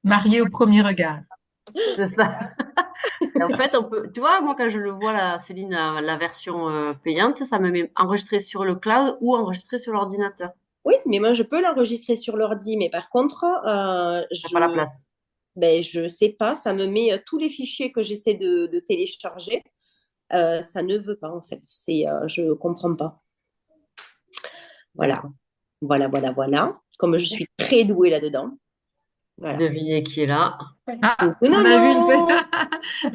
Mariée au premier regard. C'est ça. Et en fait, tu vois, moi, quand je le vois, Céline, la version payante, ça me met enregistré sur le cloud ou enregistré sur l'ordinateur. Oui, mais moi, je peux l'enregistrer sur l'ordi, mais par contre, T'as pas la place. je sais pas, ça me met tous les fichiers que j'essaie de télécharger. Ça ne veut pas, en fait. Je comprends pas. Voilà, D'accord. voilà. Comme je suis très douée là-dedans. Voilà. Devinez qui est là. Ah, Coucou on a vu une Nono!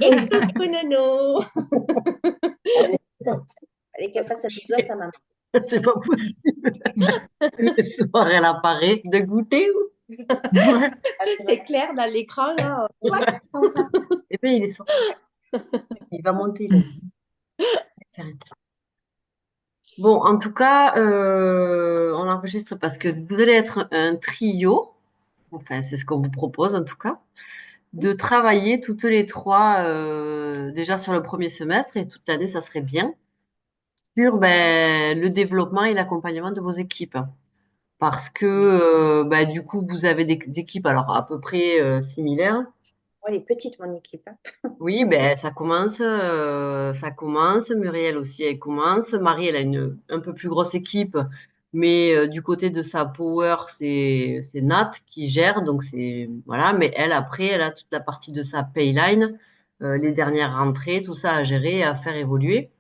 Et coucou Nono! Allez, qu'elle fasse un bisou à sa maman. C'est pas possible. Le soir, elle apparaît de goûter. Ouais. C'est clair dans l'écran, là. Ouais. Eh bien, il est sorti. Il va monter, là. Bon, en tout cas, on enregistre parce que vous allez être un trio. Enfin, c'est ce qu'on vous propose, en tout cas, de travailler toutes les trois déjà sur le premier semestre et toute l'année, ça serait bien, sur le développement et l'accompagnement de vos équipes. Parce que du coup, vous avez des équipes alors à peu près similaires. Ouais, elle est petite, mon équipe, hein. Oui, ça commence. Muriel aussi, elle commence. Marie, elle a un peu plus grosse équipe, mais du côté de sa power, c'est Nat qui gère, donc c'est voilà. Mais elle, après, elle a toute la partie de sa payline, les dernières rentrées, tout ça à gérer et à faire évoluer.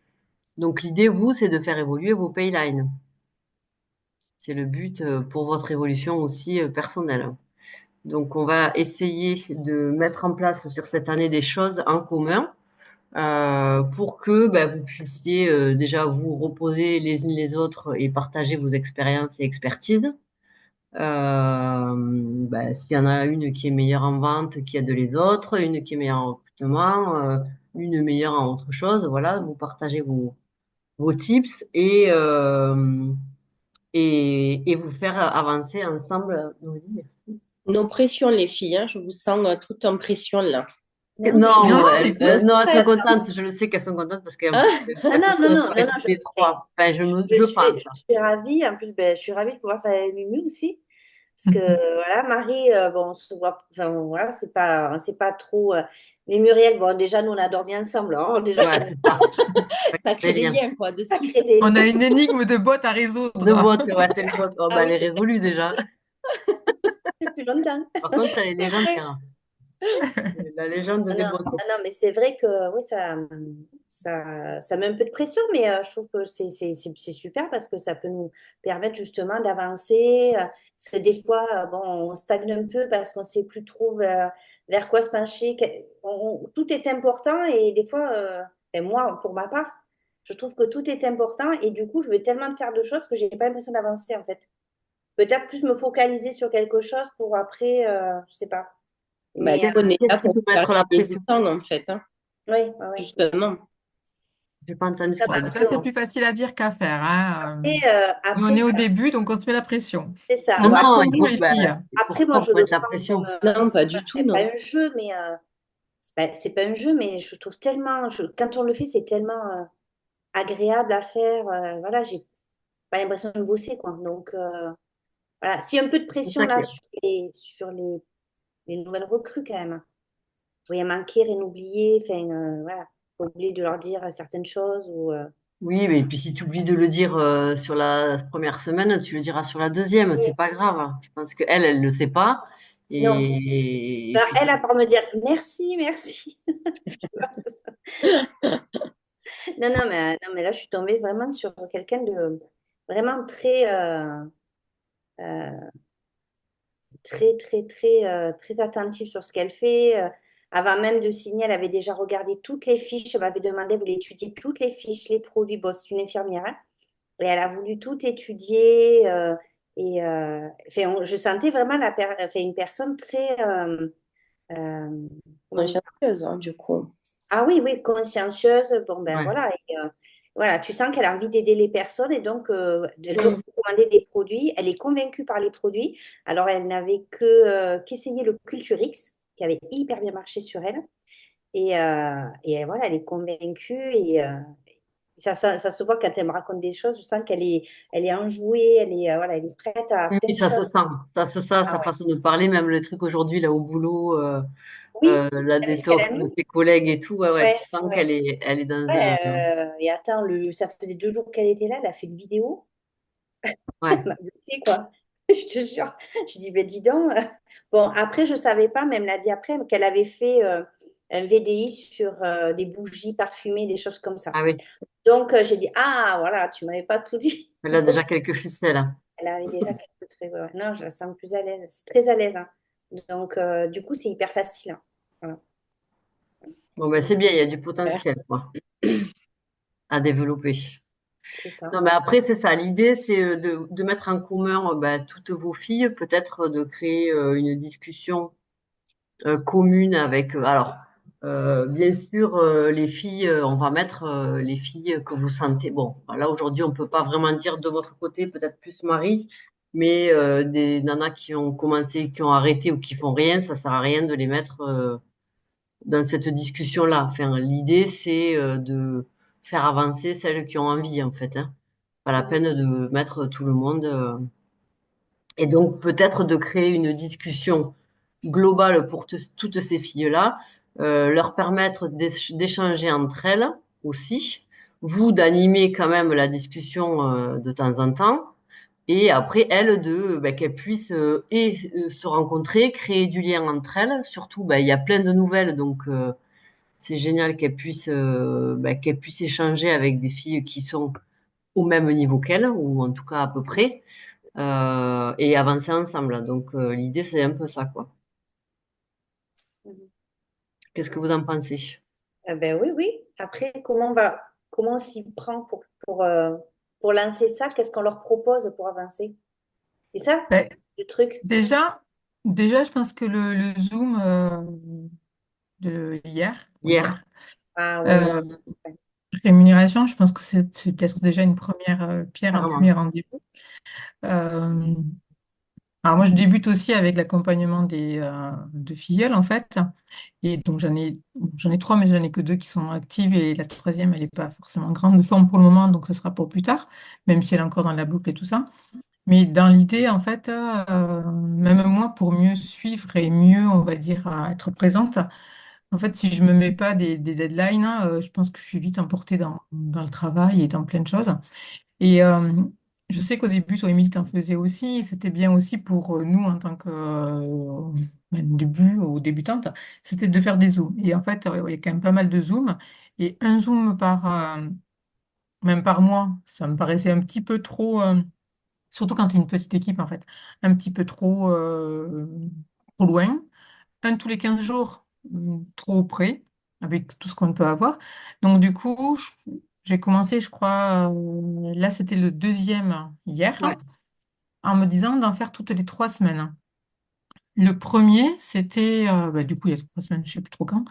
Donc l'idée, vous, c'est de faire évoluer vos paylines. C'est le but pour votre évolution aussi personnelle. Donc, on va essayer de mettre en place sur cette année des choses en commun pour que vous puissiez déjà vous reposer les unes les autres et partager vos expériences et expertises. S'il y en a une qui est meilleure en vente, qui aide les autres, une qui est meilleure en recrutement, une meilleure en autre chose, voilà, vous partagez vos tips et vous faire avancer ensemble. Oui, merci. Nos pressions, les filles, hein. Je vous sens toutes en pression, là. Non, je Non, Non, non, écoute, c'est elles sont pas- contentes. Je le sais qu'elles sont contentes parce qu'en Hein. plus, Ah elles se connaissent pas non, toutes les trois. Enfin, je pense. je suis ravie. En plus, je suis ravie de pouvoir travailler avec Mimi aussi. Parce que, voilà, Marie, bon, on se voit, enfin, bon, voilà, c'est pas trop. Mais Muriel, bon, déjà, nous, on adore bien ensemble, hein. Déjà, Ouais, c'est ça. Ça ça crée crée des des liens. liens, quoi, de suite. Ça crée des on a liens. une énigme de botte à De résoudre. vote, ouais, c'est le vote. Oh, Ah elle oui, est résolue déjà. depuis longtemps. Par contre, elle est légendaire. La légende des votes. Mais c'est vrai que oui, ça met un peu de pression, mais je trouve que c'est super parce que ça peut nous permettre justement d'avancer. Parce que des fois, bon, on stagne un peu parce qu'on ne sait plus trop vers quoi se pencher. Tout est important et des fois, et moi, pour ma part, je trouve que tout est important et du coup, je veux tellement faire de choses que j'ai pas l'impression d'avancer en fait. Peut-être plus me focaliser sur quelque chose pour après, je sais pas. Bah, Mais qu'est-ce là qui pour peut faire mettre la gagner du pression? temps, en fait, hein, Ouais. oui, ouais. justement. J'ai pas entendu ce que tu as Ouais, dit. ça, c'est plus facile à dire qu'à faire, hein. Et Nous, on après, est au début, donc on se met la pression. c'est ça. Non, On Bon, vote non, pour vous, les filles. il faut après, moi, pas je pour le mettre la prends comme. pression. Non, pas du tout, C'est non. pas C'est pas un jeu, mais c'est pas un jeu, mais je trouve tellement. Quand on le fait, c'est tellement agréable à faire. Voilà, j'ai pas l'impression de bosser, quoi. Donc, voilà. S'il y a un peu de pression ça qui là est. sur les nouvelles recrues, quand même. Rien manquer, rien oublier. Enfin, voilà. Faut oublier de leur dire certaines choses ou. Oui, mais puis si tu oublies de le dire sur la première semaine, tu le diras sur la deuxième, c'est pas grave. Je pense qu'elle, elle le sait pas. Non. Et Alors, puis, elle, à part me dire merci, merci. Non, mais là, je suis tombée vraiment sur quelqu'un de vraiment euh, très attentif sur ce qu'elle fait. Avant même de signer, elle avait déjà regardé toutes les fiches. Elle m'avait demandé, vous voulez étudier toutes les fiches, les produits. Bon, c'est une infirmière, hein. Et elle a voulu tout étudier. Enfin, je sentais vraiment enfin, une personne très. Comment dire. Consciencieuse, hein, du coup. Ah oui, oui, consciencieuse. Bon, ben ouais. voilà. Voilà, tu sens qu'elle a envie d'aider les personnes et donc elle veut recommander des produits. Elle est convaincue par les produits. Alors, elle n'avait qu'essayé le Culturix, qui avait hyper bien marché sur elle. Et voilà, elle est convaincue et Ça se voit quand elle me raconte des choses, je sens elle est enjouée, voilà, elle est prête à Oui, plein de ça se choses. sent. Ça se sent, Ah sa ouais. façon de parler, même le truc aujourd'hui, là, au boulot, Oui, la t'as vu ce qu'elle détox a de mis? ses collègues et tout, ouais, ouais, Ouais, tu sens ouais. elle est dans un, Ouais, et attends, ça faisait 2 jours qu'elle était là, elle a fait une vidéo. ouais, Elle m'a bloqué, quoi. Je te jure. Je dis, ben dis donc. Bon, après, je savais pas, mais elle me l'a dit après, qu'elle avait fait un VDI sur des bougies parfumées, des choses comme ça. ah oui, Donc, j'ai dit, ah, voilà, tu m'avais pas tout dit. elle a déjà quelques ficelles, hein. Elle avait déjà quelques trucs. Ouais, ouais. Non, je la sens plus à l'aise. C'est très à l'aise, hein. Donc, du coup, c'est hyper facile, hein. Voilà. Bon, ben, c'est bien, il y a du Ouais, potentiel, quoi, à développer. c'est ça. Non, mais après, c'est ça. L'idée, c'est de mettre en commun ben, toutes vos filles, peut-être de créer une discussion commune avec. Alors, bien sûr, les filles, on va mettre les filles que vous sentez. Bon, là, aujourd'hui, on peut pas vraiment dire de votre côté, peut-être plus Marie, mais des nanas qui ont commencé, qui ont arrêté ou qui font rien, ça sert à rien de les mettre dans cette discussion-là. Enfin, l'idée, c'est de faire avancer celles qui ont envie, en fait, hein. Pas la Mhm. peine de mettre tout le monde. Et donc, peut-être de créer une discussion globale pour toutes ces filles-là, leur permettre d'échanger entre elles aussi, vous d'animer quand même la discussion de temps en temps, et après elles ben, qu'elles puissent se rencontrer, créer du lien entre elles. Surtout, ben, il y a plein de nouvelles, donc c'est génial qu'elles puissent échanger avec des filles qui sont au même niveau qu'elles, ou en tout cas à peu près, et avancer ensemble. Donc l'idée, c'est un peu ça, quoi. Mhm. Qu'est-ce que vous en pensez? Ben oui, oui. Après, comment on s'y prend pour lancer ça? Qu'est-ce qu'on leur propose pour avancer? C'est ça, Ben, le truc. déjà, déjà, je pense que le Zoom de hier, oui, Hier, hier, Ah oui, oui. euh, rémunération, je pense que c'est peut-être déjà une première pierre, un premier carrément. rendez-vous. Euh, alors moi, je débute aussi avec l'accompagnement de filleuls, en fait. Et donc, j'en ai trois, mais j'en ai que deux qui sont actives. Et la troisième, elle n'est pas forcément grande de forme pour le moment, donc ce sera pour plus tard, même si elle est encore dans la boucle et tout ça. Mais dans l'idée, en fait, même moi, pour mieux suivre et mieux, on va dire, être présente, en fait, si je me mets pas des deadlines, hein, je pense que je suis vite emportée dans le travail et dans plein de choses. Et je sais qu'au début, toi, Émilie, t'en faisais aussi. Et c'était bien aussi pour nous, en tant que début ou débutante, c'était de faire des zooms. Et en fait, il y a quand même pas mal de zooms. Et un zoom même par mois, ça me paraissait un petit peu trop. Surtout quand tu es une petite équipe, en fait, un petit peu trop loin. Un tous les 15 jours, trop près, avec tout ce qu'on peut avoir. Donc, du coup, j'ai commencé, je crois, là, c'était le deuxième hier, Ouais, en me disant d'en faire toutes les 3 semaines. Le premier, c'était, bah, du coup, il y a 3 semaines, je ne sais plus trop quand.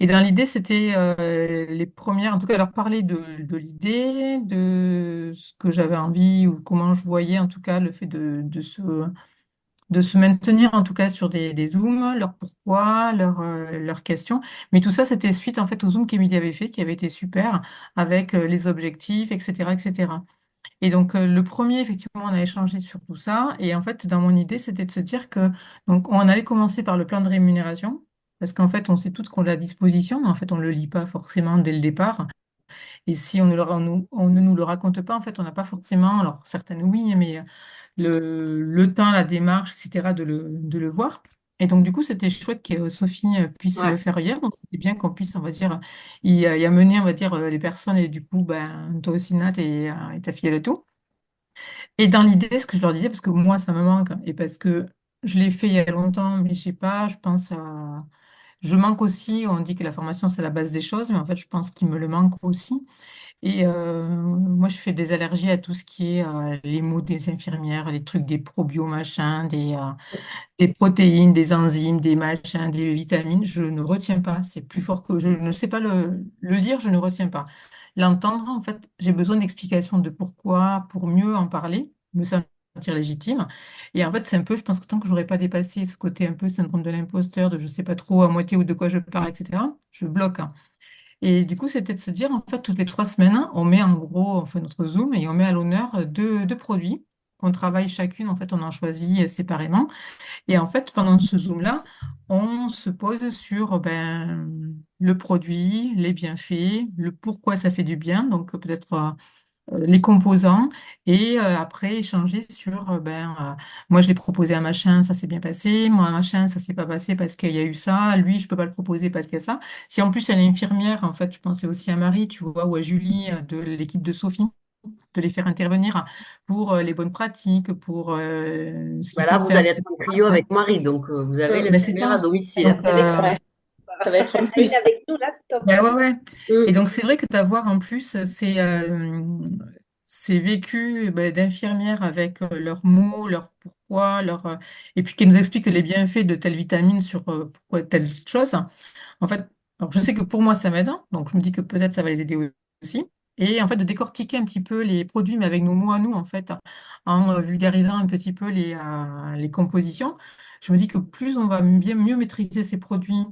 Et dans l'idée, c'était les premières, en tout cas, leur parler de l'idée, de ce que j'avais envie ou comment je voyais, en tout cas, le fait de se maintenir en tout cas sur des Zooms, leur pourquoi, leurs questions. Mais tout ça, c'était suite en fait au Zoom qu'Emilie avait fait, qui avait été super, avec les objectifs, etc., etc. Et donc le premier, effectivement, on a échangé sur tout ça. Et en fait, dans mon idée, c'était de se dire que donc on allait commencer par le plan de rémunération. Parce qu'en fait, on sait toutes qu'on l'a à disposition, mais en fait, on ne le lit pas forcément dès le départ. Et si on ne nous le raconte pas, en fait, on n'a pas forcément, alors certaines oui, mais le temps, la démarche, etc., de le voir. Et donc, du coup, c'était chouette que Sophie puisse ouais, le faire hier. Donc, c'était bien qu'on puisse, on va dire, y amener, on va dire, les personnes. Et du coup, ben, toi aussi, Nat, et ta fille, elle et tout. Et dans l'idée, ce que je leur disais, parce que moi, ça me manque, et parce que je l'ai fait il y a longtemps, mais je sais pas, je pense à... Je manque aussi, on dit que la formation, c'est la base des choses, mais en fait, je pense qu'il me le manque aussi. Et moi, je fais des allergies à tout ce qui est les mots des infirmières, les trucs des probio machins, des protéines, des enzymes, des machins, des vitamines. Je ne retiens pas. C'est plus fort que je ne sais pas le dire, je ne retiens pas. L'entendre, en fait, j'ai besoin d'explications de pourquoi, pour mieux en parler, me sentir légitime. Et en fait, c'est un peu, je pense que tant que j'aurais pas dépassé ce côté un peu syndrome de l'imposteur, de je sais pas trop à moitié ou de quoi je parle, etc., je bloque, hein. Et du coup, c'était de se dire, en fait, toutes les 3 semaines, on met en gros, on fait notre Zoom et on met à l'honneur deux produits qu'on travaille chacune. En fait, on en choisit séparément. Et en fait, pendant ce Zoom-là, on se pose sur le produit, les bienfaits, le pourquoi ça fait du bien, donc peut-être les composants, et après échanger sur, moi je l'ai proposé à machin, ça s'est bien passé, moi à machin, ça s'est pas passé parce qu'il y a eu ça, lui je peux pas le proposer parce qu'il y a ça. Si en plus elle est infirmière, en fait, je pensais aussi à Marie, tu vois, ou à Julie de l'équipe de Sophie, de les faire intervenir pour les bonnes pratiques, pour ce qu'il Bah là, faut vous faire, allez ce être qu'il faut en pas trio faire. avec Marie, donc vous avez Mm. Ben, c'est l'infirmière à ça. domicile. Donc, C'est vrai. euh, Ça Ça va être un Elle est plus. avec nous, là, c'est top. ben ouais, ouais. Et Mm. donc, c'est vrai que d'avoir en plus ces vécus d'infirmières avec leurs mots, leurs pourquoi, et puis qu'elles nous expliquent les bienfaits de telle vitamine sur pourquoi telle chose. En fait, alors je sais que pour moi, ça m'aide, hein, donc je me dis que peut-être ça va les aider aussi. Et en fait, de décortiquer un petit peu les produits, mais avec nos mots à nous, en fait, en vulgarisant un petit peu les compositions, je me dis que plus on va bien mieux maîtriser ces produits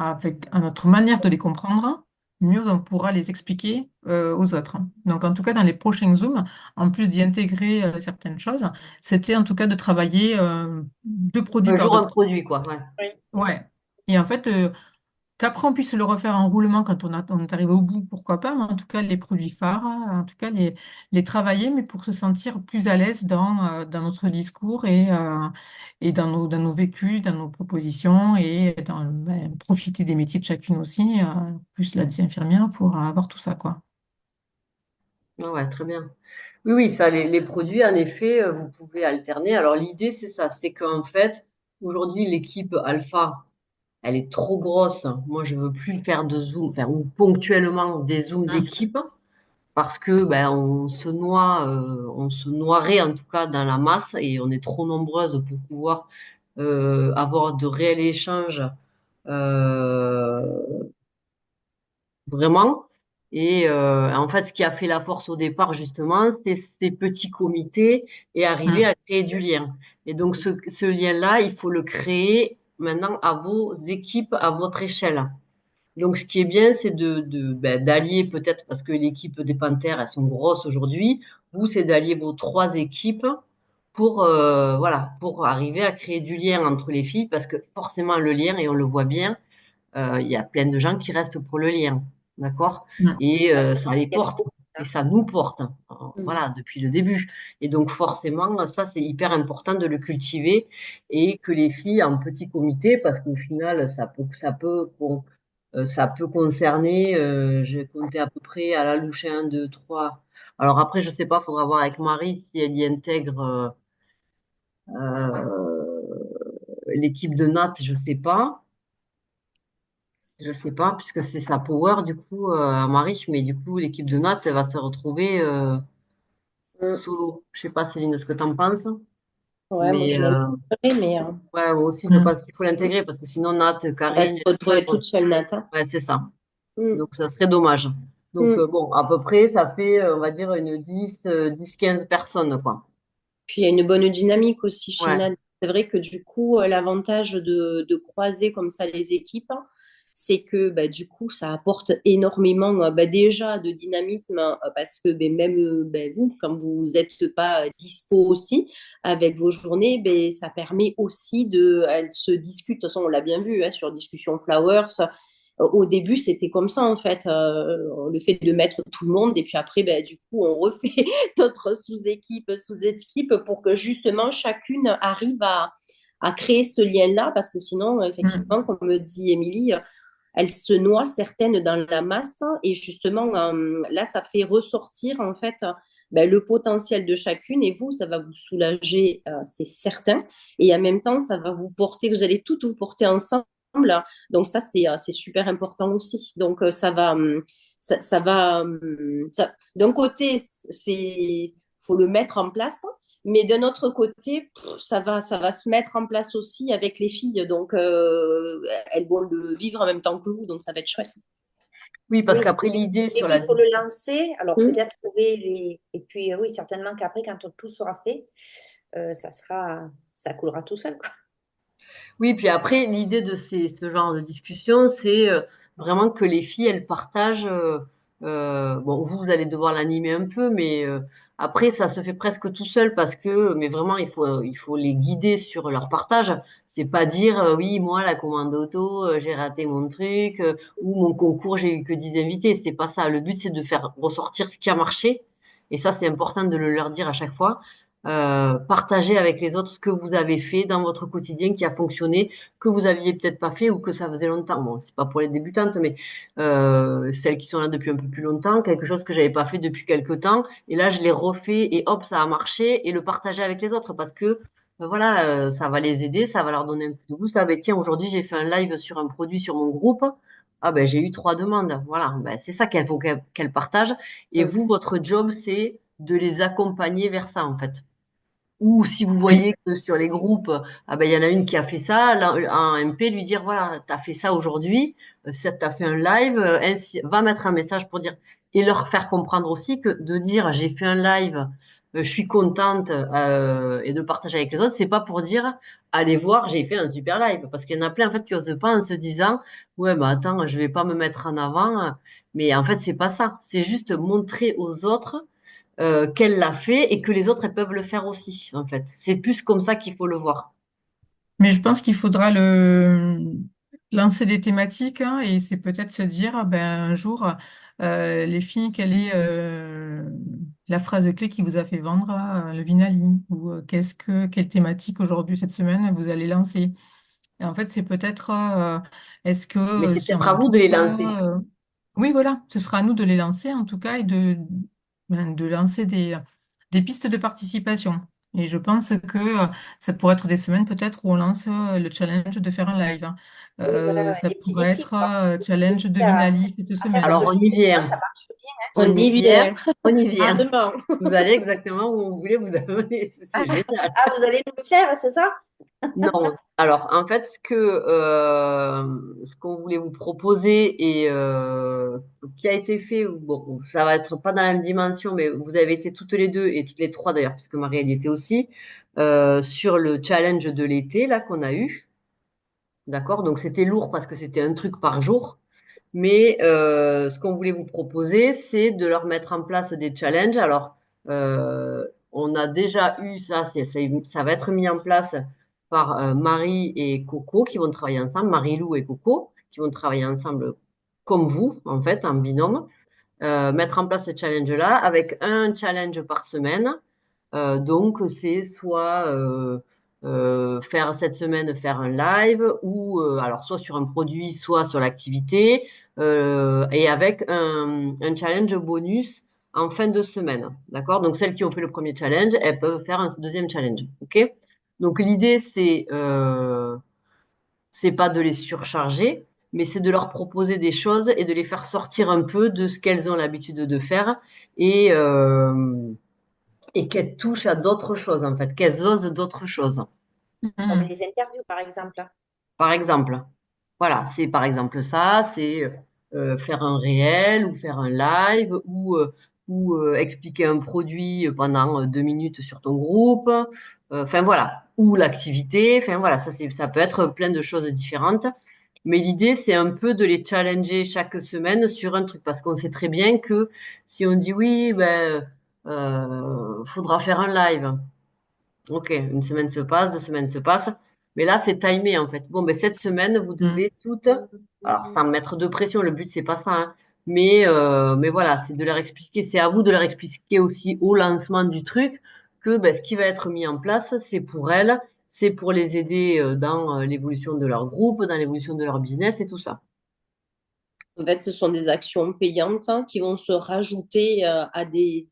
avec à notre manière de les comprendre, mieux on pourra les expliquer aux autres. Donc, en tout cas, dans les prochains Zooms, en plus d'y intégrer certaines choses, c'était en tout cas de travailler deux produits Un par jour, deux un produits. produit, quoi. Ouais. Oui. Ouais. Et en fait, qu'après, on puisse le refaire en roulement quand on est arrivé au bout, pourquoi pas, mais en tout cas, les produits phares, en tout cas, les travailler, mais pour se sentir plus à l'aise dans notre discours et dans nos vécus, dans nos propositions et profiter des métiers de chacune aussi, plus la des infirmières pour avoir tout ça, quoi. Ah ouais, très bien. Oui, oui, ça, les produits, en effet, vous pouvez alterner. Alors, l'idée, c'est ça, c'est qu'en fait, aujourd'hui, l'équipe Alpha, elle est trop grosse. Moi, je veux plus faire de Zoom, enfin, ou ponctuellement des Zooms Mm. d'équipe, parce que ben, on se noierait en tout cas dans la masse et on est trop nombreuses pour pouvoir avoir de réels échanges euh, vraiment. Et en fait, ce qui a fait la force au départ, justement, c'est ces petits comités et arriver Mm. à créer du lien. Et donc, ce lien-là, il faut le créer maintenant à vos équipes, à votre échelle. Donc, ce qui est bien, c'est d'allier peut-être, parce que l'équipe des Panthères, elles sont grosses aujourd'hui, vous, c'est d'allier vos trois équipes pour, voilà, pour arriver à créer du lien entre les filles, parce que forcément, le lien, et on le voit bien, il y a plein de gens qui restent pour le lien, d'accord? Mm. Et Ça, c'est ça les il y a porte, beaucoup, et hein. ça nous porte, Mm. voilà, depuis le début. Et donc forcément, ça c'est hyper important de le cultiver et que les filles en petit comité, parce qu'au final, ça peut concerner, j'ai compté à peu près à la louche 1, 2, 3. Alors après, je sais pas, faudra voir avec Marie si elle y intègre l'équipe de Nat, je sais pas. Je sais pas, puisque c'est sa power, du coup, à Marie, mais du coup, l'équipe de Nat, elle va se retrouver Mm. solo. Je sais pas, Céline, ce que t'en penses, Ouais, moi, mais je l'intégrerai, mais ouais, moi aussi, je Mm. pense qu'il faut l'intégrer, parce que sinon, Nat, on va se Karine, retrouver toute seule, Nat, hein. ouais, c'est ça. Mm. Donc, ça serait dommage. Donc, Mm. bon, à peu près, ça fait, on va dire, une 10, 15 personnes, quoi. Puis il y a une bonne dynamique aussi chez Ouais. Nad. C'est vrai que du coup, l'avantage de croiser comme ça les équipes, c'est que bah, du coup, ça apporte énormément bah, déjà de dynamisme parce que bah, même bah, vous, quand vous n'êtes pas dispo aussi avec vos journées, bah, ça permet aussi elles se discutent. De toute façon, on l'a bien vu hein, sur Discussion Flowers. Au début, c'était comme ça en fait, le fait de mettre tout le monde et puis après, bah, du coup, on refait d'autres sous-équipes pour que justement chacune arrive à créer ce lien-là, parce que sinon, Mm. effectivement, comme me dit Émilie, elles se noient certaines dans la masse et justement, là, ça fait ressortir en fait ben, le potentiel de chacune et vous, ça va vous soulager, c'est certain, et en même temps, ça va vous porter, vous allez toutes vous porter ensemble. Donc ça, c'est super important aussi. Donc ça va, d'un côté, c'est faut le mettre en place, mais d'un autre côté, ça va se mettre en place aussi avec les filles. Donc elles vont le vivre en même temps que vous, donc ça va être chouette. Oui, parce Oui, qu'après, l'idée et sur puis la il faut le lancer. Alors Mm. peut-être trouver les. Et puis oui, certainement qu'après, quand tout sera fait, ça coulera tout seul, quoi. Oui, puis après, l'idée de ce genre de discussion, c'est vraiment que les filles, elles partagent. Bon, vous allez devoir l'animer un peu, mais après, ça se fait presque tout seul parce que, mais vraiment, il faut les guider sur leur partage. C'est pas dire, oui, moi, la commande auto, j'ai raté mon truc, ou mon concours, j'ai eu que 10 invités. C'est pas ça. Le but, c'est de faire ressortir ce qui a marché. Et ça, c'est important de le leur dire à chaque fois. Partager avec les autres ce que vous avez fait dans votre quotidien qui a fonctionné, que vous aviez peut-être pas fait ou que ça faisait longtemps. Bon, c'est pas pour les débutantes, mais celles qui sont là depuis un peu plus longtemps, quelque chose que j'avais pas fait depuis quelque temps. Et là, je l'ai refait et hop, ça a marché et le partager avec les autres parce que voilà, ça va les aider, ça va leur donner un coup de boost. Ah ben tiens, aujourd'hui, j'ai fait un live sur un produit sur mon groupe. Ah ben j'ai eu 3 demandes. Voilà, ben, c'est ça qu'il faut qu'elles partagent. Et Mm. vous, votre job, c'est de les accompagner vers ça, en fait. Ou si vous Oui. voyez que sur les groupes, ah ben, il y en a une qui a fait ça, là, un MP, lui dire, voilà, tu as fait ça aujourd'hui, ça t'as fait un live, ainsi, va mettre un message pour dire, et leur faire comprendre aussi que de dire, j'ai fait un live, je suis contente, et de partager avec les autres, c'est pas pour dire, allez voir, j'ai fait un super live. Parce qu'il y en a plein, en fait, qui osent pas en se disant, ouais, bah attends, je vais pas me mettre en avant. Mais en fait, c'est pas ça. C'est juste montrer aux autres qu'elle l'a fait et que les autres, elles peuvent le faire aussi, en fait. C'est plus comme ça qu'il faut le voir. Mais je pense qu'il faudra lancer des thématiques hein, et c'est peut-être se dire, ah ben, un jour, les filles, quelle est la phrase clé qui vous a fait vendre le Vinali? Ou quelle thématique aujourd'hui, cette semaine, vous allez lancer? Et en fait, c'est peut-être, est-ce que Mais c'est sur peut-être à un vous de les groupe, lancer. oui, voilà, ce sera à nous de les lancer en tout cas et de lancer des pistes de participation. Et je pense que ça pourrait être des semaines peut-être où on lance le challenge de faire un live, hein. Oui, voilà, ouais. Ça Des petits pourrait défis, être quoi. Des challenge de défis Vinali cette à faire parce semaine. que Alors, je on trouve y que des fois, vient. ça marche bien. On On y y vient. vient. On y À vient. demain. Vous allez exactement où vous voulez vous amener. C'est génial. Ah, vous allez nous le faire, c'est ça? Non. Alors, en fait, ce qu'on voulait vous proposer et qui a été fait, bon, ça va être pas dans la même dimension, mais vous avez été toutes les deux et toutes les trois d'ailleurs, puisque Marie elle y était aussi, sur le challenge de l'été là qu'on a eu. D'accord? Donc c'était lourd parce que c'était un truc par jour. Mais ce qu'on voulait vous proposer, c'est de leur mettre en place des challenges. Alors, on a déjà eu ça, ça va être mis en place par Marie et Coco qui vont travailler ensemble, Marie-Lou et Coco, qui vont travailler ensemble comme vous, en fait, en binôme. Mettre en place ce challenge-là avec un challenge par semaine. Donc, c'est soit faire cette semaine faire un live ou alors soit sur un produit, soit sur l'activité et avec un challenge bonus en fin de semaine. D'accord? Donc, celles qui ont fait le premier challenge, elles peuvent faire un deuxième challenge. OK? Donc, l'idée, c'est pas de les surcharger, mais c'est de leur proposer des choses et de les faire sortir un peu de ce qu'elles ont l'habitude de faire et, euh, et qu'elles touchent à d'autres choses, en fait, qu'elles osent d'autres choses. Comme Mhm. les interviews, par exemple. Par exemple, voilà, c'est par exemple ça, c'est faire un réel ou faire un live ou expliquer un produit pendant 2 minutes sur ton groupe. Enfin voilà, ou l'activité. Enfin voilà, ça peut être plein de choses différentes. Mais l'idée, c'est un peu de les challenger chaque semaine sur un truc parce qu'on sait très bien que si on dit oui, ben faudra faire un live. Ok, une semaine se passe, 2 semaines se passent. Mais là, c'est timé en fait. Bon, ben, cette semaine, vous Mhm. devez toutes, alors sans mettre de pression, le but, c'est pas ça, hein. Mais voilà, c'est de leur expliquer, c'est à vous de leur expliquer aussi au lancement du truc que ben, ce qui va être mis en place, c'est pour elles, c'est pour les aider dans l'évolution de leur groupe, dans l'évolution de leur business et tout ça. En fait, ce sont des actions payantes hein, qui vont se rajouter à des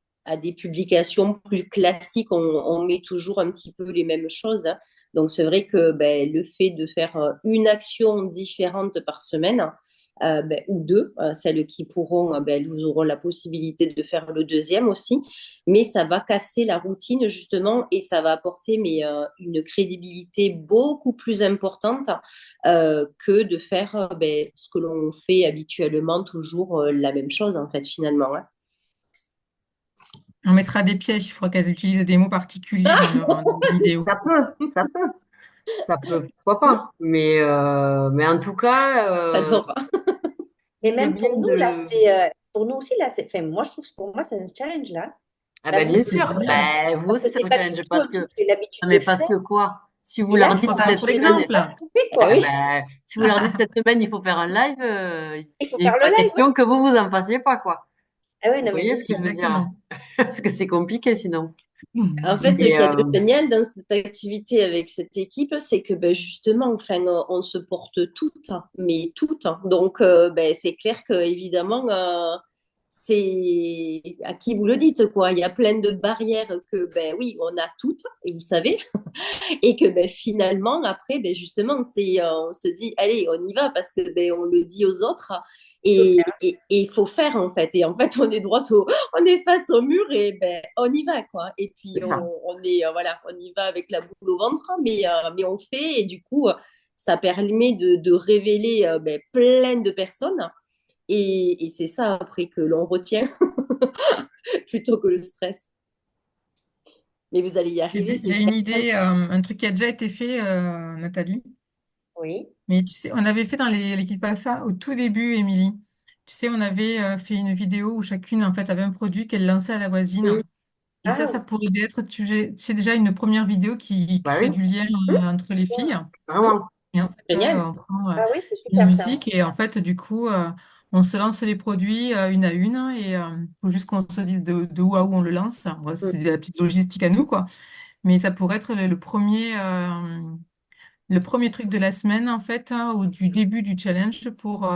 publications plus classiques. On met toujours un petit peu les mêmes choses, hein. Donc, c'est vrai que ben, le fait de faire une action différente par semaine, ben, ou deux, celles qui pourront, ben, elles auront la possibilité de faire le deuxième aussi. Mais ça va casser la routine, justement, et ça va apporter mais, une crédibilité beaucoup plus importante que de faire ben, ce que l'on fait habituellement, toujours la même chose, en fait, finalement, hein. On mettra des pièges, il faudra qu'elles utilisent des mots particuliers dans les vidéos. Ça peut, ça peut, pourquoi pas. Mais en tout cas, J'adore. Mais c'est même bien pour nous, là, de... pour nous aussi, là, enfin, moi, je trouve que pour moi, c'est un challenge, là. Ah Là, ben ce bien serait C'est sûr, bien. génial. ben, vous Parce que aussi c'est c'est un pas du challenge tout parce un que... truc que j'ai l'habitude Non de mais parce faire. que quoi? Si vous Et là, leur Il dites faut te ça, cette montrer semaine... l'exemple. c'est pas coupé, Ah quoi. Ah oui, ben, si vous leur dites cette semaine, il faut faire un live, Il faut il n'est faire le pas live, ouais. question que vous en fassiez pas, quoi. Ah ouais, Vous non, mais voyez bien ce que sûr. je veux dire? Exactement. Parce que c'est compliqué sinon. en fait, ce Et, qu'il y a de génial dans cette activité avec cette équipe, c'est que ben, justement, enfin, on se porte toutes, hein, mais toutes. Hein. Donc, ben, c'est clair que évidemment, c'est à qui vous le dites, quoi. Il y a plein de barrières que, ben oui, on a toutes, et vous savez, et que ben, finalement, après, ben, justement, on se dit, allez, on y va, parce que ben, on le dit aux autres, Il faut et faire. il faut faire, en fait. Et en fait, on est face au mur, et ben, on y va, quoi. Et puis, c'est ça. on est, voilà, on y va avec la boule au ventre, mais on fait, et du coup, ça permet de révéler ben, plein de personnes. Et c'est ça, après, que l'on retient, plutôt que le stress. Mais vous allez y arriver, c'est J'ai une génial. idée, un truc qui a déjà été fait, Nathalie. Oui. Mais tu sais, on avait fait dans l'équipe AFA au tout début, Émilie. Tu sais, on avait fait une vidéo où chacune, en fait, avait un produit qu'elle lançait à la Mm. voisine. Et Ah, ça pourrait être, c'est déjà une première vidéo qui Bah crée oui, du lien entre les bien. filles. Mm. vraiment. Et en fait, Génial. on prend Ah oui, c'est une super ça. musique et en fait, du coup, on se lance les produits une à une et il faut juste qu'on se dise de où à où on le lance. Bon, Mm. c'est de la petite logistique à nous, quoi. Mais ça pourrait être le premier truc de la semaine, en fait, hein, ou du début du challenge pour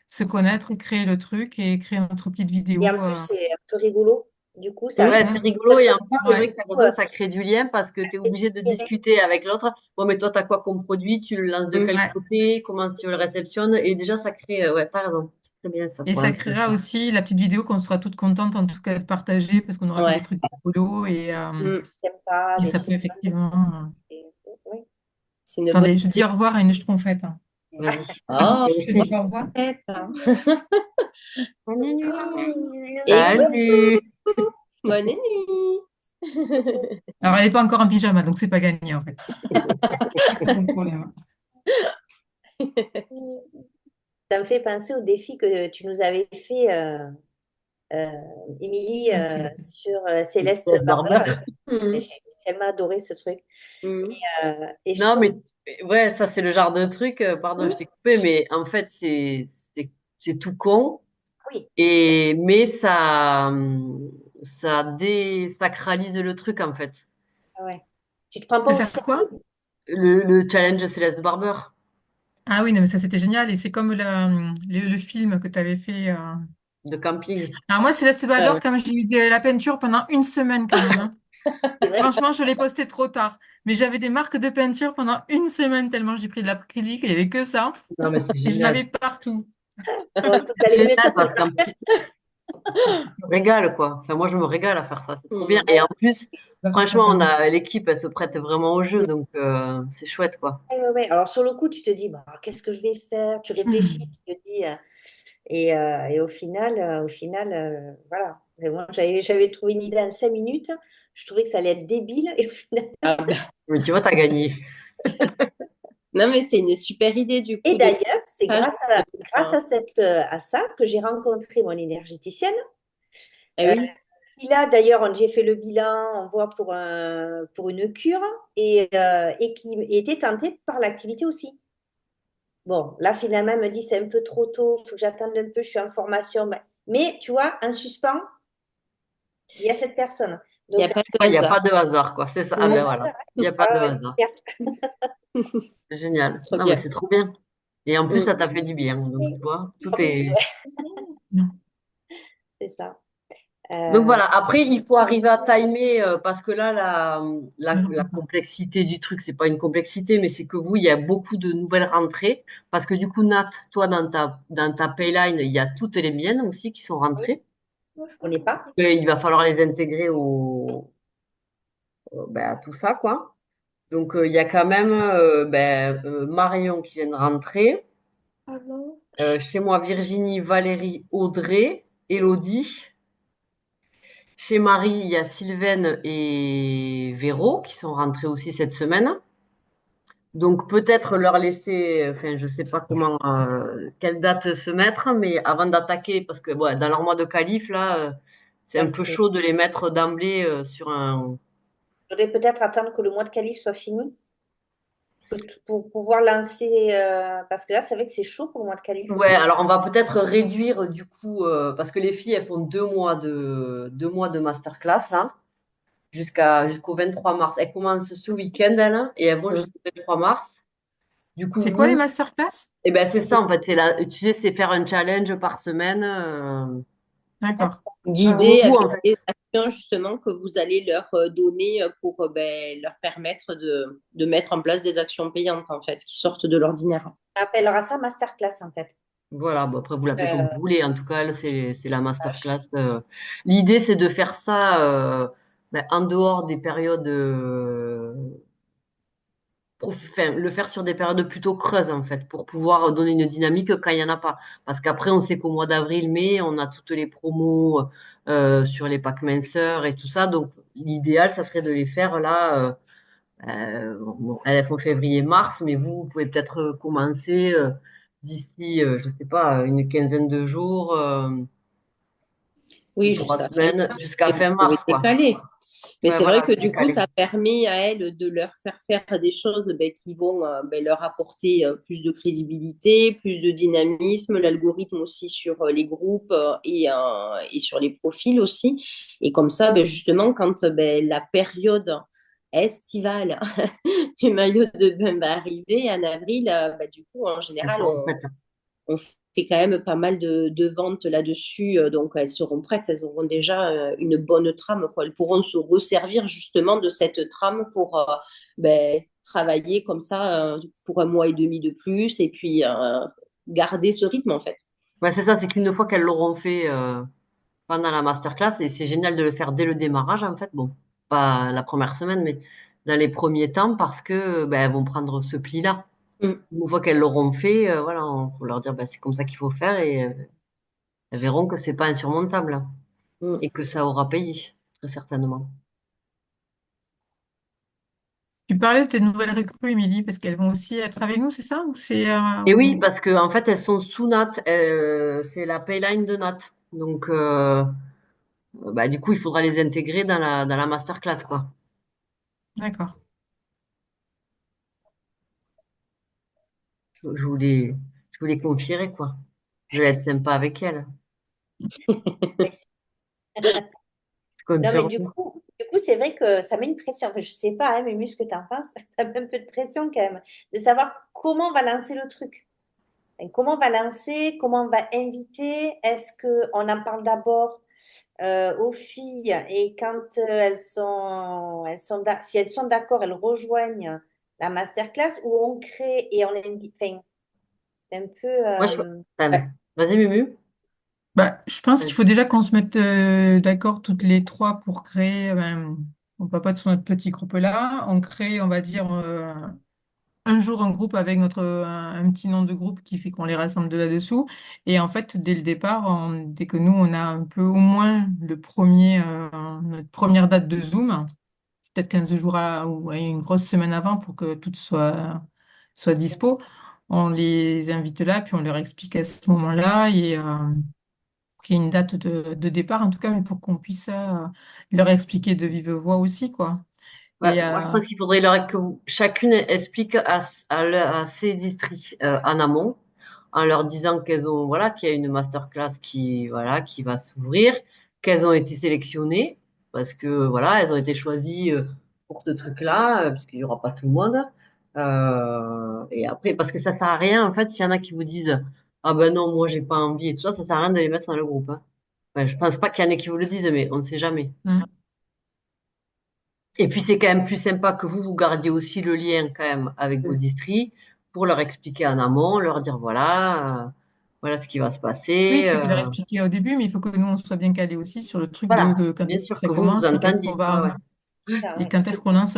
se connaître, créer le truc et créer notre petite Et en vidéo. plus, c'est un peu rigolo. Du coup, ça, Ouais, Mm. c'est ça rigolo et peut en te plus, c'est Ouais. vrai que t'as raison, ça crée du lien parce que tu es obligé de faire. discuter avec l'autre. Bon, mais toi, t'as quoi comme produit? Tu le lances de Mm. quel Ouais. côté? Comment tu le réceptionnes? Et déjà, ça crée, ouais, t'as raison. C'est très bien ça Et pour ça lancer. créera aussi la petite vidéo qu'on sera toutes contentes en tout cas de partager parce qu'on aura fait des Ouais. trucs rigolos Mm. Sympa, et des ça peut trucs. effectivement. Oui. C'est une bonne Attendez, je dis idée. au revoir à une schtroumpfette. Vas-y. Oh, Toi Je dis aussi. au revoir. fête, hein. Et Salut! bonne nuit. Alors, elle n'est pas encore en pyjama, donc c'est pas gagné en fait. C'est pas le problème. Ça me fait penser au défi que tu nous avais fait, euh, Émilie, sur Céleste Yes, Barber. Barber. J'ai Mm. tellement adoré ce truc. Mm. Et je Non, trouve, mais ouais, ça, c'est le genre de truc, pardon, je t'ai coupé, mais en fait, c'est tout con. oui, Mais ça désacralise le truc, en fait. ouais. Tu te prends De pas au faire quoi? sérieux. Le challenge Céleste Barber Ah oui, non, mais ça c'était génial et c'est comme le film que tu avais fait. de camping. Alors moi, Céleste Ah Babeur, ouais. quand j'ai eu de la peinture pendant une semaine quand même, hein. C'est vrai. Franchement, je l'ai posté trop tard. Mais j'avais des marques de peinture pendant une semaine tellement j'ai pris de l'acrylique, il n'y avait que ça. Non, mais c'est Et je génial. l'avais partout. Bon, écoute, allez C'est mieux ça génial que le parce qu'en parfait. plus, tu te régales, quoi. Enfin, moi, je me régale à faire ça. C'est trop bien. Mm. Et en plus, Va faire ta franchement, peinture. l'équipe, elle se prête vraiment au jeu. Donc, c'est chouette, quoi. Ouais, ouais, ouais. Alors, sur le coup, tu te dis, bah, qu'est-ce que je vais faire? Tu réfléchis, Hmm. tu te dis, et au final, voilà. Mais moi, j'avais trouvé une idée en 5 minutes. Je trouvais que ça allait être débile. Et au final, Ah ben. Mais tu vois, t'as gagné. Non, mais c'est une super idée du et coup de d'ailleurs, c'est partage. grâce à à ça que j'ai rencontré mon énergéticienne. Eh Euh, oui, Puis là, d'ailleurs, j'ai fait le bilan, on voit pour une cure et qui était tentée par l'activité aussi. Bon, là, finalement, elle me dit c'est un peu trop tôt, il faut que j'attende un peu, je suis en formation. Mais tu vois, en suspens, il y a cette personne. il n'y a Donc, pas de Il n'y a pas hasard. de hasard, quoi. C'est ça. Ah pas ben de Mm. voilà. hasard, Il n'y hein. a pas de Ah ouais, hasard. c'est C'est génial. Trop Non, mais bien. c'est trop bien. Et en plus, Mm. ça t'a fait du bien. Donc, tu clair. vois, tout En plus, est. ouais, Non. c'est ça. Donc Euh, voilà, après, il faut arriver à timer parce que là, la Non. complexité du truc, c'est pas une complexité, mais c'est que vous, il y a beaucoup de nouvelles rentrées. Parce que du coup, Nat, toi, dans ta payline, il y a toutes les miennes aussi qui sont oui, rentrées. je connais pas. Et il va falloir les intégrer ben, à tout ça, quoi. Donc, il y a quand même ben, Marion qui vient de rentrer. Chez moi, Virginie, Valérie, Audrey, Elodie. Chez Marie, il y a Sylvaine et Véro qui sont rentrés aussi cette semaine. Donc peut-être leur laisser, enfin je sais pas comment, quelle date se mettre, mais avant d'attaquer, parce que bon, dans leur mois de qualif là, c'est un Ouais, peu chaud de les mettre d'emblée sur un. faudrait peut-être attendre que le mois de qualif soit fini pour pouvoir lancer. Parce que là, c'est vrai que c'est chaud pour le mois de qualif Ouais, aussi. alors on va peut-être réduire du coup, parce que les filles elles font 2 mois de masterclass là, jusqu'au 23 mars. Elles commencent ce week-end elles, et elles vont Mm. jusqu'au 23 mars. Du coup C'est quoi les vous, masterclass? eh ben c'est ça en fait, tu sais, c'est faire un challenge par semaine. D'accord. Ah ouais. Pour Guidés vous avec en fait. les actions justement que vous allez leur donner pour ben, leur permettre de mettre en place des actions payantes en fait, qui sortent de l'ordinaire. On appellera ça masterclass en fait. Voilà, bon, après vous l'appelez comme Euh, vous voulez. En tout cas, là, c'est la masterclass. L'idée, c'est de faire ça en dehors des périodes, enfin, le faire sur des périodes plutôt creuses en fait, pour pouvoir donner une dynamique quand il n'y en a pas. Parce qu'après, on sait qu'au mois d'avril, mai, on a toutes les promos sur les packs minceurs et tout ça. Donc, l'idéal, ça serait de les faire là. Bon, elles font février-mars, mais vous pouvez peut-être commencer d'ici, je sais pas, une quinzaine de jours ou Oui, 3 semaines, jusqu'à et vous fin pouvez mars, quoi. décaler. Mais Ouais, c'est vrai voilà, que du coup, décaler. ça permet à elles de leur faire faire des choses ben, qui vont ben, leur apporter plus de crédibilité, plus de dynamisme, l'algorithme aussi sur les groupes et sur les profils aussi. Et comme ça, ben, justement, quand ben, la période estivale du maillot de bain va arriver en avril, ben, du coup, en Elles général, seront prêtes. on fait quand même pas mal de ventes là-dessus, donc elles seront prêtes, elles auront déjà une bonne trame, quoi. Elles pourront se resservir justement de cette trame pour ben, travailler comme ça pour un mois et demi de plus et puis garder ce rythme en fait. Ouais, c'est ça, c'est qu'une fois qu'elles l'auront fait pendant la masterclass, et c'est génial de le faire dès le démarrage, en fait, bon, pas la première semaine, mais dans les premiers temps, parce que ben, elles vont prendre ce pli-là. Mm, Une fois qu'elles l'auront fait, voilà, on faut leur dire ben, c'est comme ça qu'il faut faire et elles verront que c'est pas insurmontable, hein, mm. et que ça aura payé, très certainement. Tu parlais de tes nouvelles recrues, Émilie, parce qu'elles vont aussi être avec nous, c'est ça? Ou c'est Et oui, parce que en fait, elles sont sous Nat, c'est la payline de Nat. Donc, bah, du coup, il faudra les intégrer dans la masterclass, quoi. D'accord. Je voulais confierai, quoi. Je vais être sympa avec elles. Non, mais Confirme. c'est vrai que ça met une pression. Enfin, je sais pas, hein, mais ce que tu en penses, ça met un peu de pression quand même, de savoir comment on va lancer le truc. Et comment on va lancer, comment on va inviter. Est-ce qu'on en parle d'abord aux filles et quand si elles sont d'accord, elles rejoignent la masterclass ou on crée et on invite. Enfin, c'est un peu. Moi, enfin, vas-y, Mumu. Bah, je pense qu'il Vas-y. faut déjà qu'on se mette d'accord toutes les trois pour créer, on papote sur notre petit groupe-là. On crée, on va dire, un jour un groupe avec un petit nom de groupe qui fait qu'on les rassemble de là-dessous. Et en fait, dès le départ, dès que nous, on a un peu au moins notre première date de Zoom, peut-être 15 jours ou une grosse semaine avant pour que tout soit dispo. On les invite là, puis on leur explique à ce moment-là et qu'il y ait une date de départ en tout cas, mais pour qu'on puisse leur expliquer de vive voix aussi, quoi. Ouais, Et moi, je pense qu'il faudrait que chacune explique à ses districts en amont, en leur disant qu'elles ont, voilà, qu'il y a une masterclass voilà, qui va s'ouvrir, qu'elles ont été sélectionnées, parce que, voilà, elles ont été choisies pour ce truc-là, puisqu'il n'y aura pas tout le monde. Et après, parce que ça sert à rien, en fait, s'il y en a qui vous disent, ah ben non, moi, j'ai pas envie et tout ça, ça sert à rien de les mettre dans le groupe, hein. Enfin, je pense pas qu'il y en ait qui vous le disent, mais on ne sait jamais. mm. Et puis c'est quand même plus sympa que vous gardiez aussi le lien quand même avec vos districts pour leur expliquer en amont, leur dire voilà ce qui va se Oui, passer. tu peux leur expliquer au début, mais il faut que nous, on soit bien calés aussi sur le truc de Voilà, quand bien est-ce que sûr ça que vous commence et qu'est-ce qu'on entendiez. Ouais, va ouais. Ça, et ouais. quand est-ce qu'on lance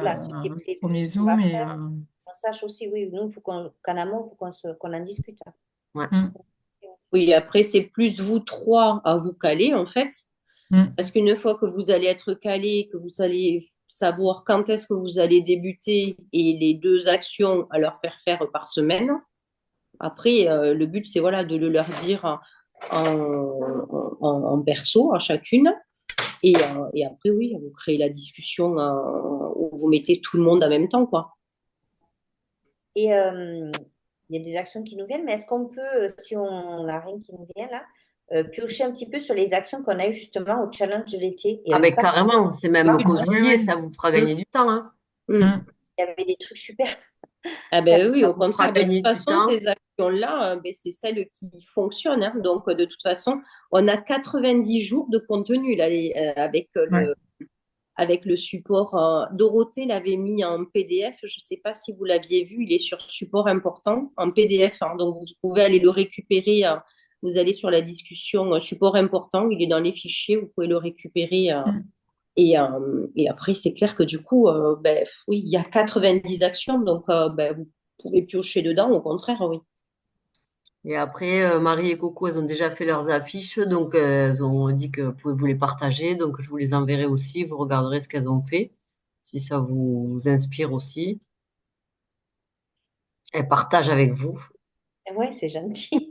Voilà, ce qui est un prévu, premier ce qu'on va Zoom et faire, on sache aussi, oui, nous, il faut qu'en amont, il faut qu'on en discute, hein. Ouais. mm, Oui, après, c'est plus vous trois à vous caler en fait. mm, Parce qu'une fois que vous allez être calé, que vous allez savoir quand est-ce que vous allez débuter et les 2 actions à leur faire par semaine. Après, le but, c'est voilà, de le leur dire en perso, à chacune. Et après, oui, vous créez la discussion où vous mettez tout le monde en même temps, quoi. Et il y a des actions qui nous viennent, mais est-ce qu'on peut, si on n'a rien qui nous vient là, piocher un petit peu sur les actions qu'on a eues justement au challenge de l'été? Il y Ah avait ben pas carrément, c'est même Oui, cosilier, oui. ça vous fera de- gagner du temps, hein. Mm. Mm. il y avait des trucs super. Ah ben oui, Ça au vous fera contraire. Ben, de gagner toute du façon, temps. ces actions-là, ben, c'est celles qui fonctionnent, hein. Donc, de toute façon, on a 90 jours de contenu là, Ouais. avec le support. Dorothée l'avait mis en PDF. Je ne sais pas si vous l'aviez vu. Il est sur support important en PDF, hein. Donc, vous pouvez aller le récupérer. Vous allez sur la discussion support important. Il est dans les fichiers. Vous pouvez le récupérer. Mm. Et après, c'est clair que du coup, ben, oui, il y a 90 actions. Donc, ben, vous pouvez piocher dedans. Au contraire, oui. Et après, Marie et Coco, elles ont déjà fait leurs affiches, donc elles ont dit que vous pouvez vous les partager. Donc je vous les enverrai aussi, vous regarderez ce qu'elles ont fait, si ça vous inspire aussi. Elles partagent avec vous. Ouais, c'est gentil.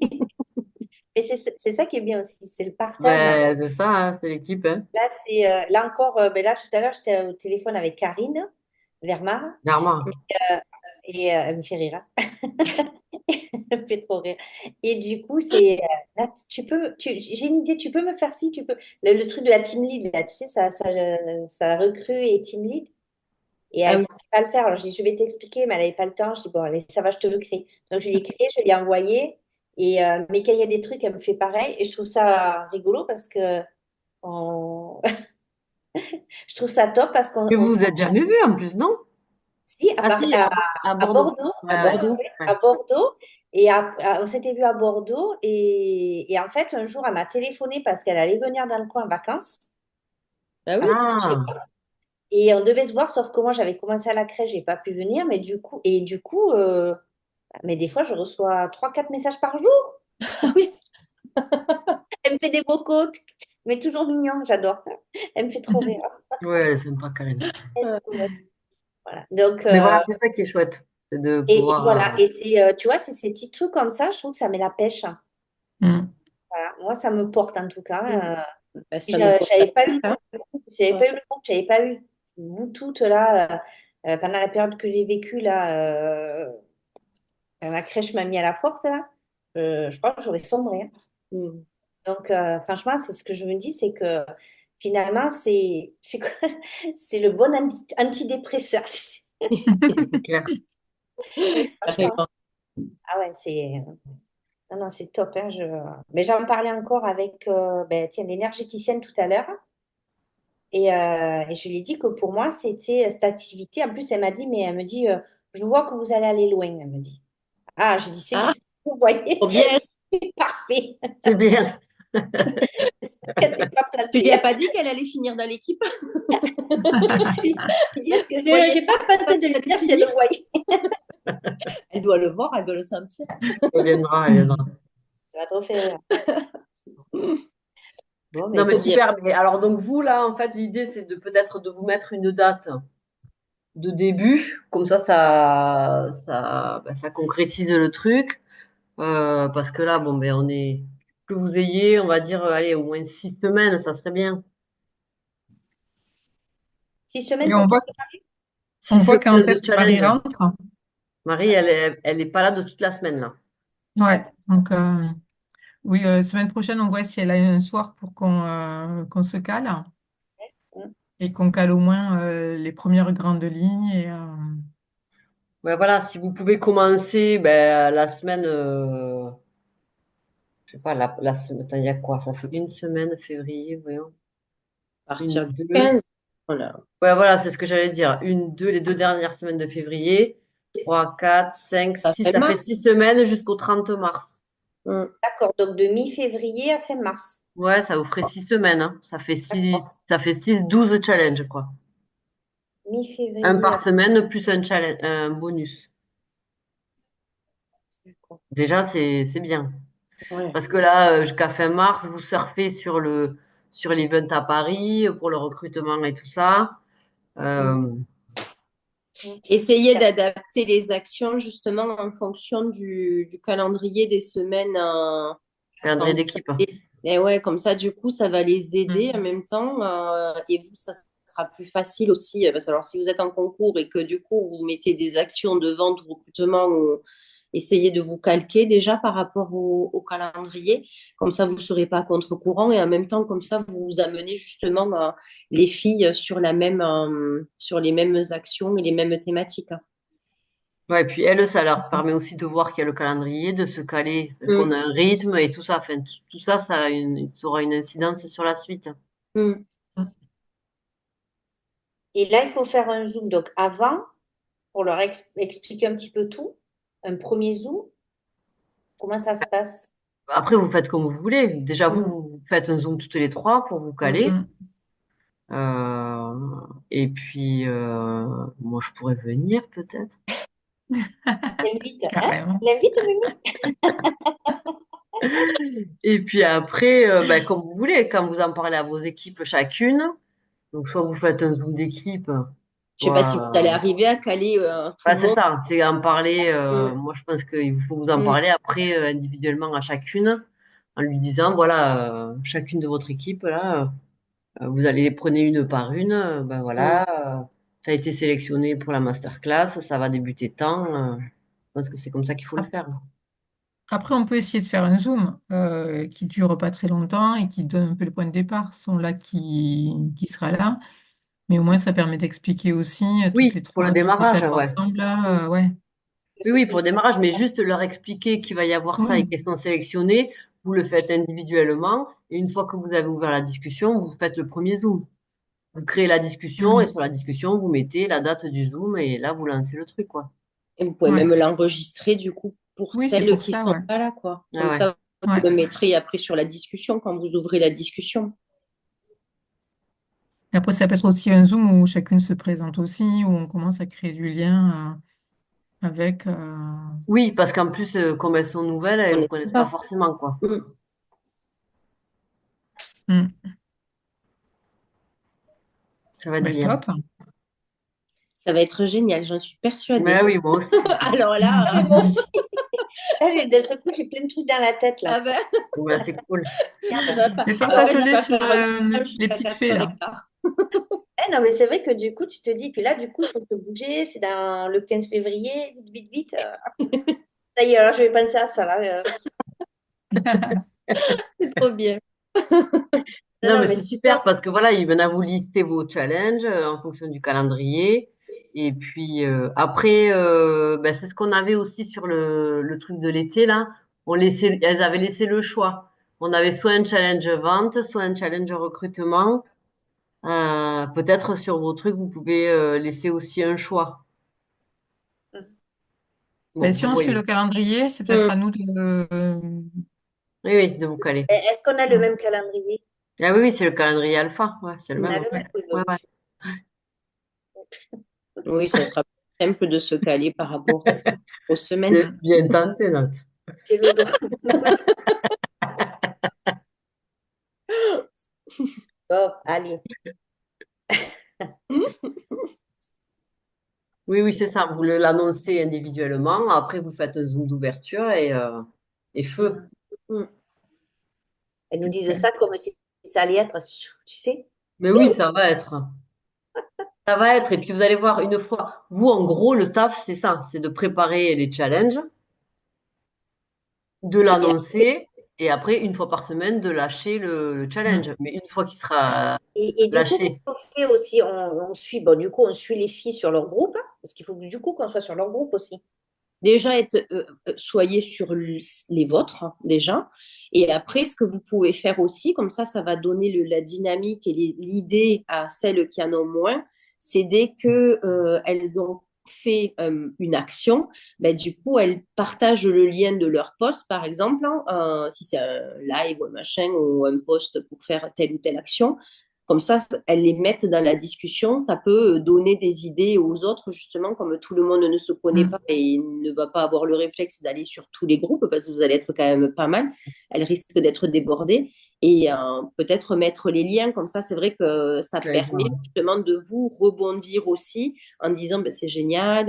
Et c'est ça qui est bien aussi, c'est le partage, hein. Ben, c'est ça, hein, c'est l'équipe, hein. Là, là encore, ben là, tout à l'heure, j'étais au téléphone avec Karine Vermar Clairement. et elle me fait rire, hein. Elle me fait trop rire. Et du coup, c'est là, j'ai une idée, tu peux me faire ci, tu peux. Le truc de la team lead, là, tu sais, ça recrue et team lead. Et Ah elle ne oui. savait pas le faire. Alors, je vais t'expliquer, mais elle n'avait pas le temps. Je dis, bon, allez, ça va, je te le crée. Donc, je l'ai créé, je l'ai envoyé. Mais quand il y a des trucs, elle me fait pareil. Et je trouve ça rigolo parce que on- je trouve ça top parce Que vous vous êtes jamais vus en plus, non? si, Ah si, à à Bordeaux. Bordeaux, Ouais, À ouais, Bordeaux. ouais. à Bordeaux. On s'était vu à Bordeaux. Et en fait, un jour, elle m'a téléphoné parce qu'elle allait venir dans le coin en vacances. Ah oui. Je sais Ah, pas. Et on devait se voir, sauf que moi, j'avais commencé à la crèche, j'ai pas pu venir. Mais des fois, je reçois 3 4 messages par jour. Ah oui. Elle me fait des vocaux, mais toujours mignon, j'adore. Elle me fait trop rire. ouais, elle est sympa, Karine. Elle est trop chouette. Voilà. Donc, Mais voilà, c'est ça qui est chouette, c'est de et pouvoir. voilà. Et tu vois, c'est ces petits trucs comme ça, je trouve que ça met la pêche. Mm. Voilà. Moi, ça me porte en tout cas. Ben, Puis ça nous porte à j'avais pas tous, eu, hein. j'avais Ouais. pas eu le temps, j'avais pas eu vous toutes là, pendant la période que j'ai vécue là, quand la crèche m'a mis à la porte là, je crois que j'aurais sombré, hein. Mm. Donc, franchement, c'est ce que je me dis, c'est que finalement, c'est quoi? C'est le bon antidépresseur, tu sais. C'est clair. Et franchement, Carrément. ah ouais, non, non, c'est top, hein, mais j'en parlais encore avec ben, tiens, l'énergéticienne tout à l'heure. Et je lui ai dit que pour moi, c'était cette activité. En plus, elle m'a dit, mais elle me dit, je vois que vous allez aller loin. Elle me dit. Ah, je dis, c'est bien, Ah, vous voyez, trop bien. c'est parfait. C'est bien. Elle s'est pas Tu lui as plantée. pas dit qu'elle allait finir dans l'équipe? Je dis, est-ce que Vous voyez j'ai pas pas quand pensé de lui elle allait dire si elle finir? le voyait. Elle doit le voir, elle doit le sentir. Elle viendra, elle viendra. Ça m'a trop fait rire. Bon, mais Non, mais Trop écoute, bien. super. Mais alors, donc, vous, là, en fait, l'idée, c'est de peut-être de vous mettre une date de début. Comme ça concrétise le truc. Parce que là, bon, ben, que vous ayez, on va dire, allez, au moins 6 semaines, ça serait bien. 6 semaines Et pour tout préparer. on Six voit quand semaines de est-ce que Marie challenge. rentre. Marie, elle est pas là de toute la semaine, là. Ouais, donc oui, semaine prochaine, on voit si elle a un soir pour qu'on se cale Mm. et qu'on cale au moins les premières grandes lignes. Ouais, voilà, si vous pouvez commencer, ben, la semaine, je sais pas, la semaine, attends, il y a quoi? Ça fait une semaine, février, voyons. À Une, partir du deux. 15. Voilà. Ouais, voilà, c'est ce que j'allais dire. Une, deux, les 2 dernières semaines de février. 3, 4, 5, Ça 6. fait Ça fait mars. 6 semaines jusqu'au 30 mars. Mm. D'accord, donc de mi-février à fin mars. Ouais, ça vous ferait 6 semaines, hein. D'accord. Ça fait 6, 12 challenges, quoi. Un Mi-février par à semaine plus un challenge, un bonus. d'accord. Déjà, c'est bien. Ouais. Parce que là, jusqu'à fin mars, vous surfez sur l'event à Paris pour le recrutement et tout ça. Mm. Euh, Essayez d'adapter les actions justement en fonction du calendrier des semaines quand Calendrier vous d'équipe. avez. Et ouais, comme ça, du coup, ça va les aider en Mm. même temps. Et vous, ça sera plus facile aussi. Parce que alors, si vous êtes en concours et que du coup, vous mettez des actions de vente ou recrutement, essayez de vous calquer déjà par rapport au calendrier. Comme ça, vous ne serez pas à contre-courant. Et en même temps, comme ça, vous amenez justement les filles sur les mêmes actions et les mêmes thématiques. Ouais, et puis elles, ça leur permet aussi de voir qu'il y a le calendrier, de se caler, qu'on Mm, a un rythme et tout ça. Enfin, tout ça, ça aura une incidence sur la suite. mm. Et là, il faut faire un zoom. Donc, avant, pour leur expliquer un petit peu tout, un premier zoom, comment ça se passe? Après, vous faites comme vous voulez. Déjà, Mm. vous faites un zoom toutes les trois pour vous Mm. caler. Mm. Et puis, moi, je pourrais venir peut-être. L'invite, hein? Carrément. L'invite, Mimi? Et puis après, ben, comme vous voulez, quand vous en parlez à vos équipes chacune, donc soit vous faites un zoom d'équipe, Je sais pas si vous allez soit... arriver à caler tout Bah, le c'est monde. ça, c'est en parler. Mm, Moi, je pense qu'il faut vous en mm, parler après individuellement à chacune, en lui disant, voilà, chacune de votre équipe, là, vous allez les prenez une par une. Ben mm. voilà, tu as été sélectionné pour la masterclass, ça va débuter tant. Je pense que c'est comme ça qu'il faut le Ap- faire. Après, on peut essayer de faire un zoom qui dure pas très longtemps et qui donne un peu le point de départ, son là qui sera là. Mais au moins, ça permet d'expliquer aussi Oui, pour le toutes les démarrage, quatre ouais. ensemble là. Ouais. Oui, Ça, oui, c'est pour le une bonne démarrage, mais juste leur expliquer qu'il va y avoir ça et Oui. qu'elles sont sélectionnées, vous le faites individuellement. Et une fois que vous avez ouvert la discussion, vous faites le premier Zoom. Vous créez la discussion et Mhm. sur la discussion, vous mettez la date du Zoom et là, vous lancez le truc, quoi. Et vous pouvez Ouais. même l'enregistrer du coup pour Oui, c'est celles pour qui ça, sont ouais. pas là, quoi. Ah Comme ouais. ça, vous Ouais. le mettrez après sur la discussion quand vous ouvrez la discussion. Et après, ça peut être aussi un Zoom où chacune se présente aussi, où on commence à créer du lien avec. Oui, parce qu'en plus, comme elles sont nouvelles, elles On ne vous n'est connaissent pas pas. forcément, quoi. Mm. Hmm. Ça va être Ouais, bien. top. Ça va être génial, j'en suis Mais persuadée. oui, moi aussi. Alors là, Ah, moi aussi. D'un seul coup, j'ai plein de trucs dans la tête, là. ah ben, Ouais, c'est cool. je Merde. vais pas. Mais Après, je vais partage-les pas sur faire un live les jusqu'à petites fées, là. 4h15. Non, mais c'est vrai que du coup, tu te dis, puis là, du coup, il faut te bouger. C'est dans le 15 février, vite, vite, vite. Ça y est, alors je vais penser à ça, là. C'est trop bien. Non, Non, non, mais mais c'est c'est top. super parce que voilà, il va vous lister vos challenges en fonction du calendrier. Et puis après, ben, c'est ce qu'on avait aussi sur le truc de l'été là. Elles avaient laissé le choix. On avait soit un challenge vente, soit un challenge recrutement. Peut-être sur vos trucs, vous pouvez laisser aussi un choix. Bon, Ben, si vous on suit le voyez. calendrier, c'est peut-être Mm. à nous de. Oui, oui, de vous caler. Est-ce qu'on a le Ouais. même calendrier? Ah oui, oui, c'est le calendrier alpha. Ouais, c'est le On a même. le même. Ouais. Oui, Ouais, bon, ouais. Oui, ça sera plus simple de se caler par rapport parce que aux semaines. Bien, bien tenté, Nat. j'ai le droit. Bon, allez. Oui, oui, c'est ça. Vous l'annoncez individuellement. Après, vous faites un zoom d'ouverture et feu. Mm. Elles nous disent Super. ça comme si ça allait être, tu sais. Mais oui, ça va être. Ça va être. Et puis, vous allez voir une fois. Vous, en gros, le taf, c'est ça. C'est de préparer les challenges, de Et, l'annoncer et après, une fois par semaine, de lâcher le challenge. Mm. Mais une fois qu'il sera et du coup, lâché, qu'est-ce qu'on fait aussi? On suit, bon, du coup, on suit les filles sur leur groupe, hein, parce qu'il faut que, du coup qu'on soit sur leur groupe aussi. Déjà, soyez sur les vôtres, hein, déjà. Et après, ce que vous pouvez faire aussi, comme ça va donner la dynamique et l'idée à celles qui en ont moins, c'est dès que elles ont fait une action, ben, du coup, elles partagent le lien de leur post, par exemple, hein, si c'est un live ou un machin ou un post pour faire telle ou telle action. Comme ça, elles les mettent dans la discussion. Ça peut donner des idées aux autres, justement, comme tout le monde ne se connaît Mm. pas et ne va pas avoir le réflexe d'aller sur tous les groupes parce que vous allez être quand même pas mal. Elles risquent d'être débordées et peut-être mettre les liens. Comme ça, c'est vrai que ça Ouais, permet justement de vous rebondir aussi en disant ben, c'est génial.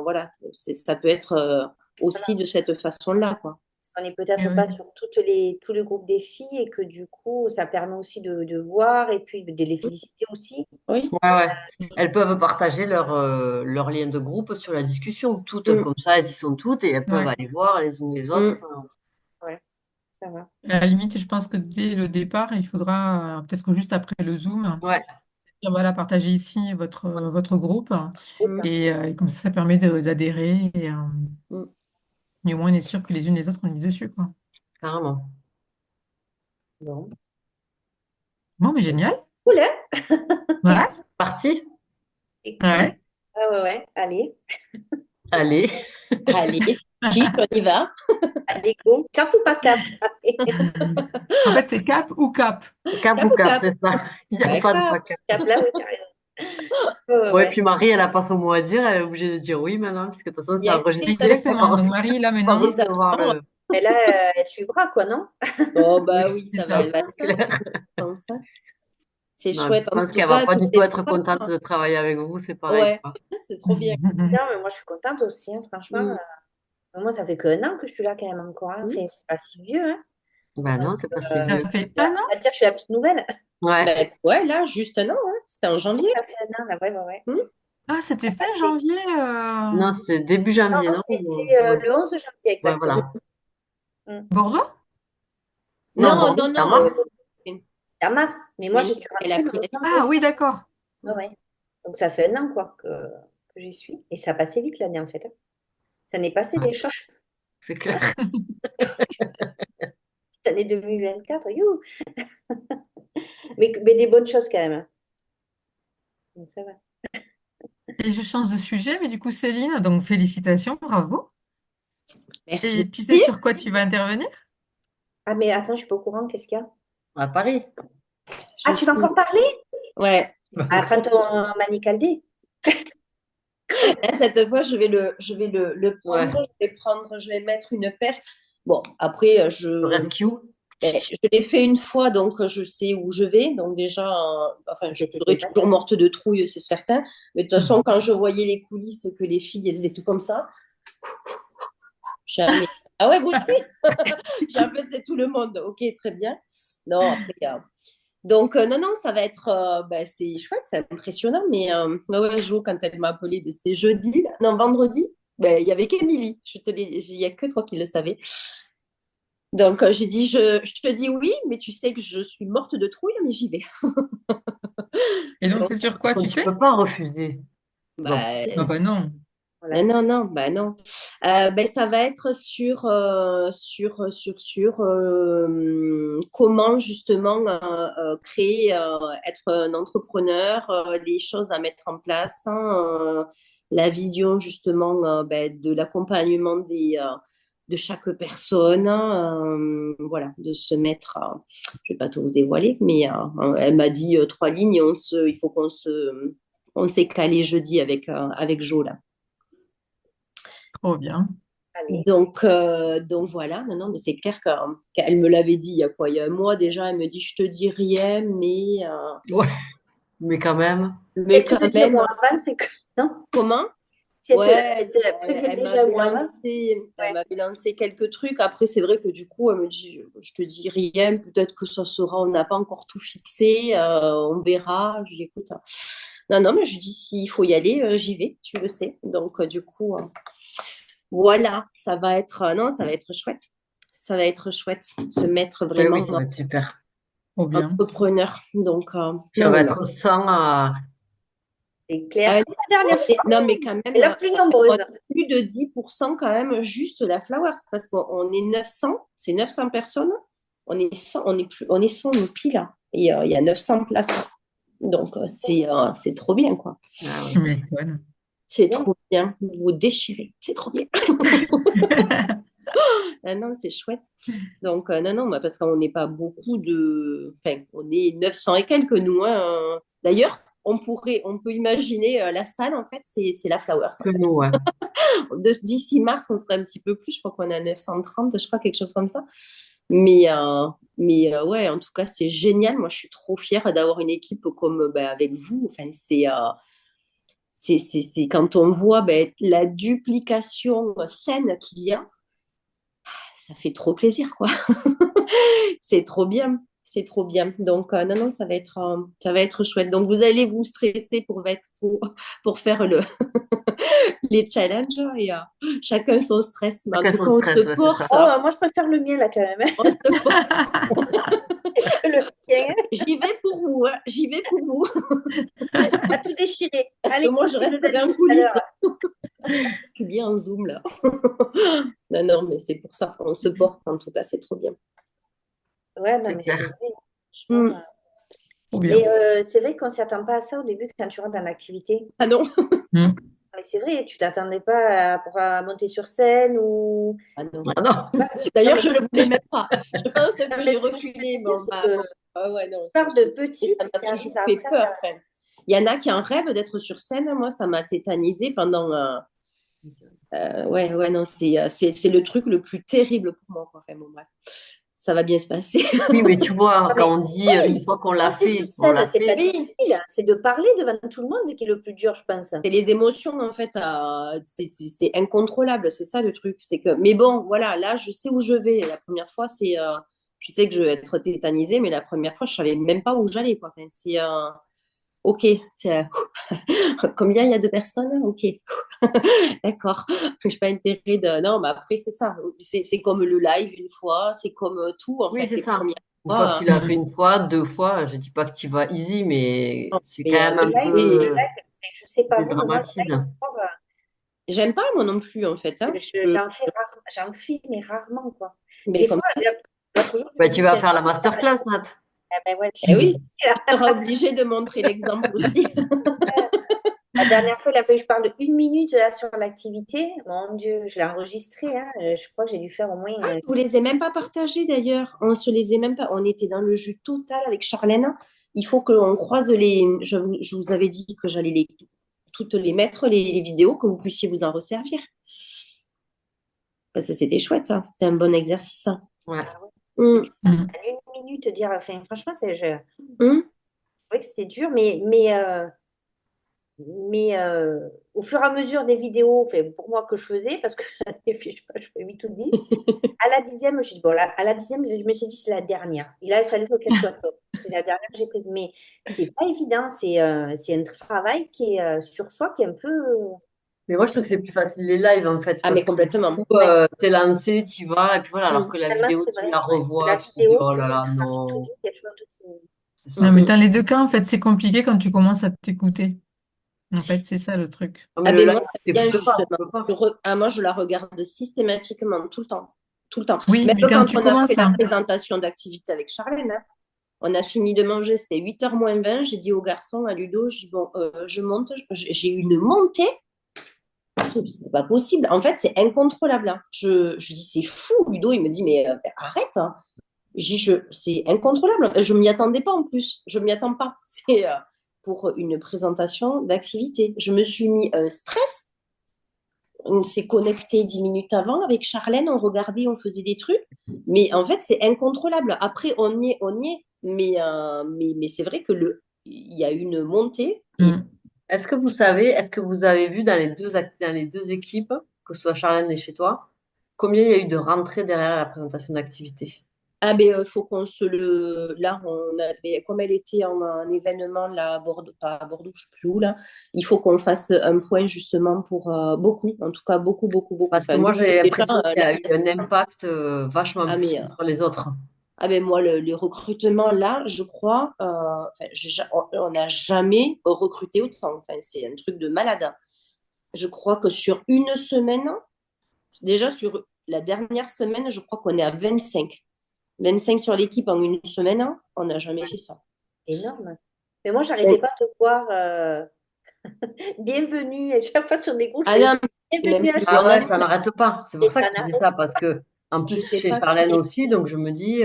Voilà, ça peut être aussi de cette façon-là, quoi. Parce qu'on n'est Eh peut-être oui. pas sur tous les groupes des filles et que du coup, ça permet aussi de voir et puis de les féliciter aussi. Oui. ouais. Elles peuvent partager leur lien de groupe sur la discussion. Toutes, Mm, comme ça, elles y sont toutes et elles peuvent Ouais. aller voir les unes les autres. mm. Ouais, ça va. À la limite, je pense que dès le départ, il faudra, peut-être que juste après le Zoom, Ouais, dire, voilà, partagez ici votre groupe. C'est Mm, ça. Et comme ça permet d'adhérer. mm. Mais au moins, on est sûr que les unes les autres, on est dessus, quoi. carrément. Bon. Bon, mais génial. Cool, hein? Ouais. Parti? C'est cool. Ouais. Ah ouais, ouais. Allez, Allez. Allez, chiche, on y va. allez, go. Cap ou pas cap? En fait, c'est cap ou cap. Cap Cap ou ou cap, cap? c'est ça. Il n'y a Bah, pas de cap. pas cap. Cap là, oui, tu as raison. Ouais, ouais, Ouais, ouais. puis Marie, elle a pas son mot à dire, elle est obligée de dire oui maintenant, puisque de toute façon, c'est Bien enregistré. fait, On va, Exactement. Donc, Marie, là, on va maintenant, les recevoir absents. le. Mais là, elle suivra, quoi, non? Oh, Oui, bah oui, c'est ça va, ça. elle va c'est clair. comme ça. C'est Non, chouette. je En pense tout qu'elle va cas, pas du tout n'hésitez être pas. contente de travailler avec vous, c'est pareil, Ouais, quoi. c'est trop bien. Non, mais moi, je suis contente aussi, hein, franchement. Mm, Moi, ça fait qu'un an que je suis là, quand même, encore, hein. mm. Enfin, c'est pas si vieux, hein. Ben non, c'est pas si Euh, vieux. Ça fait on un an? va dire que je suis la petite nouvelle. Ouais. Ben, ouais, là, juste un an, hein. C'était en janvier. Ça fait un an, là, ouais, ouais, ouais. Mm. Ah, c'était Ça fin passait. janvier. Non, c'était début Non, janvier, non? c'était Ouais, le 11 janvier, ouais, exactement. voilà. Mm. Bordeaux? Non, Non, Bordeaux, non, c'était en non. mars. C'est en mars. Mais moi, Mais je non, suis elle a rentrée le pris 11 Ah janvier. oui, d'accord. Ouais, ouais. Donc, ça fait un an, quoi, que j'y suis. Et ça passait vite, l'année, en fait, hein. Ça n'est passé Ouais, des choses. c'est clair. Cette année 2024, you. Mais des bonnes choses, quand même, hein. Donc, ça va. Et je change de sujet, mais du coup, Céline, donc félicitations, bravo. Merci. Et tu sais sur quoi tu vas intervenir? Ah, mais attends, je suis pas au courant. Qu'est-ce qu'il y a? À Paris. Ah, Je tu vas suis... encore parler? Ouais. Ah, prends ton Mani Caldé. Là, cette fois, le Ouais. prendre. Je vais mettre une paire. Bon, après, Le rescue. je l'ai fait une fois, donc je sais où je vais. Donc déjà, enfin, je C'était serai déjà toujours morte de trouille, c'est certain. Mais de toute façon, Hmm. quand je voyais les coulisses, que les filles, elles étaient comme ça, jamais. Ah ouais, vous aussi? J'ai un peu, c'est tout le monde. Ok, très bien. Non, après, donc, non, non, ça va être, bah, c'est chouette, c'est impressionnant. Mais ouais, ouais, Jo, quand elle m'a appelé, ben, c'était jeudi, non, vendredi, ben, il y avait qu'Émilie. Il n'y a que toi qui le savais. Donc, j'ai dit, je te dis oui, mais tu sais que je suis morte de trouille, mais j'y vais. Et donc, Donc, c'est sur quoi, tu Tu sais? peux pas refuser. C'est pas bah, Ah possible. bah non. Voilà, non, non, non, bah non. Ben, ça va être sur comment justement créer, être un entrepreneur, les choses à mettre en place, hein, la vision justement ben, de l'accompagnement de chaque personne, hein, voilà, de se mettre, je vais pas tout vous dévoiler, mais elle m'a dit trois lignes, et il faut on s'est calé jeudi avec Jo là. Trop bien. allez. Donc voilà, non, non, mais c'est clair qu'elle me l'avait dit il y a quoi? Il y a un mois déjà, elle me dit, je te dis rien, Ouais. Mais quand même. Si mais elle te le quand dit au même, mois avant, c'est que. Non? comment? Si elle Ouais, te prévient déjà au mois avant? elle Ouais. m'avait lancé quelques trucs. Après, c'est vrai que du coup, elle me dit, je te dis rien, peut-être que ça sera, on n'a pas encore tout fixé, on verra. Je dis, écoute, non, non, mais je dis, s'il faut y aller, j'y vais, tu le sais. Donc, du coup, voilà, ça va être, non, ça va être chouette. Ça va être chouette de se mettre Oui, vraiment oui, ça va être super. Trop bien. entrepreneur. Donc, non, Puis on non, va non. être 100 à. C'est clair. Euh, Comme la dernière fois. non, mais quand Et même, la plus on nombreuse. a plus de 10% quand même juste la Flowers parce qu'on est 900, c'est 900 personnes. On est 100, on est 100 nous pile là. Et il y a 900 places. Donc, c'est trop bien, quoi. Ah Tu oui. m'étonnes. C'est Bien. trop bien. Vous déchirez. C'est trop bien. Non, non, c'est chouette. Donc, non, non, parce qu'on n'est pas beaucoup de. Enfin, on est 900 et quelques, nous. Hein. D'ailleurs, on peut imaginer la salle, en fait, c'est la Flowers, en Que fait. nous, ouais. D'ici mars, on serait un petit peu plus. Je crois qu'on est à 930, je crois, quelque chose comme ça. Mais ouais, en tout cas, c'est génial. Moi, je suis trop fière d'avoir une équipe comme avec vous. Enfin, c'est quand on voit la duplication saine qu'il y a, ça fait trop plaisir, quoi. C'est trop bien. C'est trop bien. Donc, non, non, ça va être chouette. Donc, vous allez vous stresser pour faire les challenges et chacun son stress. Mais en Chacun tout son cas, on stress, se ouais, c'est porte. ça. Oh, moi, je préfère le mien, là, quand même. On se porte. Le tien, J'y vais pour vous. Hein. J'y vais pour vous. à tout déchirer. Parce Allez, que moi, je il nous a resterai dit en tout à coulisses. l'heure. Tu lis en Zoom, là. Non, non, mais c'est pour ça qu'on se porte. En tout cas, c'est trop bien. Ouais, non, C'est mais c'est clair. vrai. Franchement, Mm. Trop mais bien. c'est vrai qu'on ne s'y attend pas à ça au début quand tu rentres dans l'activité. Ah non. Mm. Mais c'est vrai, tu t'attendais pas à monter sur scène ou. Ah non. Ah non. Non, D'ailleurs, mais je ne le voulais même pas. Je pense non, que mais j'ai ce que je veux reculé. dire, Bon, c'est bah, que ah ouais, non, tu pars de petit, ça m'a tu toujours arrives fait après. peur. Enfin, il y en a qui en rêvent d'être sur scène. Moi, ça m'a tétanisé pendant. Ouais, ouais, non, c'est le truc le plus terrible pour moi, quoi. Enfin, bon, bref. Ça va bien se passer. Oui, mais tu vois, Non, quand mais on dit oui, une fois qu'on l'a monter sur fait, on scène, l'a c'est pas fait. Oui, difficile, hein. C'est de parler devant tout le monde qui est le plus dur, je pense. c'est les émotions, en fait, c'est incontrôlable, c'est ça le truc. C'est que, mais bon, voilà, là, je sais où je vais. La première fois, je sais que je vais être tétanisée, mais la première fois, je savais même pas où j'allais, quoi. Enfin, ok, c'est, combien il y a de personnes? Ok, d'accord. Je n'ai pas intérêt de, non, mais après, c'est ça. C'est comme le live une fois, c'est comme tout, en Oui, fait, c'est les ça. premières Une fois que fois. tu l'as Mm. fait une fois, deux fois, je dis pas que tu vas easy, mais c'est quand Mais même Le un live, le peu live, je sais pas vous, mais moi, le live, dédramatise. j'aime pas, moi non plus, en fait. Hein. j'en fais rarement, j'en fais, mais rarement, quoi. Mais Des comme fois, l'autre jour, je Bah, me tu dis, vas tiens, faire la masterclass, Nat. ah ben ouais, eh oui, là. tu seras obligé de montrer l'exemple aussi. La dernière fois, il a fallu que je parle de 1 minute là, sur l'activité. Mon Dieu, je l'ai enregistré. Hein. Je crois que j'ai dû faire au moins. Je vous les ai même pas partagés d'ailleurs. On se les est même pas. On était dans le jus total avec Charlène. Il faut qu'on croise les. Je vous avais dit que j'allais toutes les mettre, les vidéos, que vous puissiez vous en resservir. Parce que c'était chouette, ça. C'était un bon exercice, ça. Ouais. Ah ouais. Que Hum, tu fasses Mm. en 1 minute dire. Enfin, franchement, c'est hum. vrai que c'était dur, mais au fur et à mesure des vidéos, enfin, pour moi que je faisais, parce que je sais pas, je fais 8 ou 10, à la 10e, je dis, bon, là, à la 10e, je me suis dit, c'est la dernière. Et là, ça lui faut qu'elle soit top. C'est la dernière que j'ai prise. Mais c'est pas évident, c'est un travail qui est sur soi, qui est un peu. Mais moi, je trouve que c'est plus facile les lives, en fait, Ah, parce mais que du complètement. coup, Ouais, t'es lancé, tu vas, et puis voilà, alors Hum, que la finalement, vidéo, c'est tu vrai. la La revois, tu te dis, vidéo, oh tu là là, retraces tout, non. il y a toujours tout. C'est Non, ça. mais hum. dans les deux cas, en fait, c'est compliqué quand tu commences à t'écouter. En fait, c'est ça le truc. Non, mais Ah le ben live, moi, tu bien t'écoutes pas, tu justement. peux pas. Moi, je la regarde systématiquement, tout le temps. Tout le temps. Oui, Même mais quand quand tu on a fait commences, la hein. présentation d'activité avec Charlène, hein, on a fini de manger, c'était 8h moins 20. J'ai dit au garçon, à Ludo, je dis, bon, je monte. J'ai une montée, c'est pas possible. En fait, c'est incontrôlable. Hein. Je dis, c'est fou. Ludo, il me dit, mais arrête. Hein. C'est incontrôlable. Je m'y attendais pas en plus. Je m'y attends pas. C'est pour une présentation d'activité. Je me suis mis un stress. On s'est connecté 10 minutes avant avec Charlène, on regardait, on faisait des trucs, mais en fait, c'est incontrôlable. Après, on y est, mais c'est vrai que il y a une montée. Et Mm. Est-ce que vous avez vu dans les deux équipes, que ce soit Charlène et chez toi, combien il y a eu de rentrées derrière la présentation d'activité? ah, mais faut qu'on se le. Là, comme elle était en événement là, à Bordeaux, pas à Bordeaux, je sais plus où, là, il faut qu'on fasse un point justement pour beaucoup, en tout cas beaucoup, beaucoup, beaucoup. Parce que Enfin, moi, nous, j'ai déjà, l'impression qu'il y a eu un impact vachement ah, plus mais, que sur les autres. Ah ben moi, le recrutement, là, je crois, enfin, on n'a jamais recruté autant. Enfin, c'est un truc de malade. Hein. Je crois que sur une semaine, déjà sur la dernière semaine, je crois qu'on est à 25. 25 sur l'équipe en une semaine, hein. On n'a jamais fait ça. C'est énorme. Mais moi, j'arrêtais pas de voir bienvenue. Et chaque fois sur des groupes, je Ah voyais non, mais même bienvenue à plus. Ah Charles. ouais, ça n'arrête pas. C'est Et pour ça ça que je disais n'arrête ça, parce que En Je plus, sais chez pas Charlène qui. aussi, donc je me dis,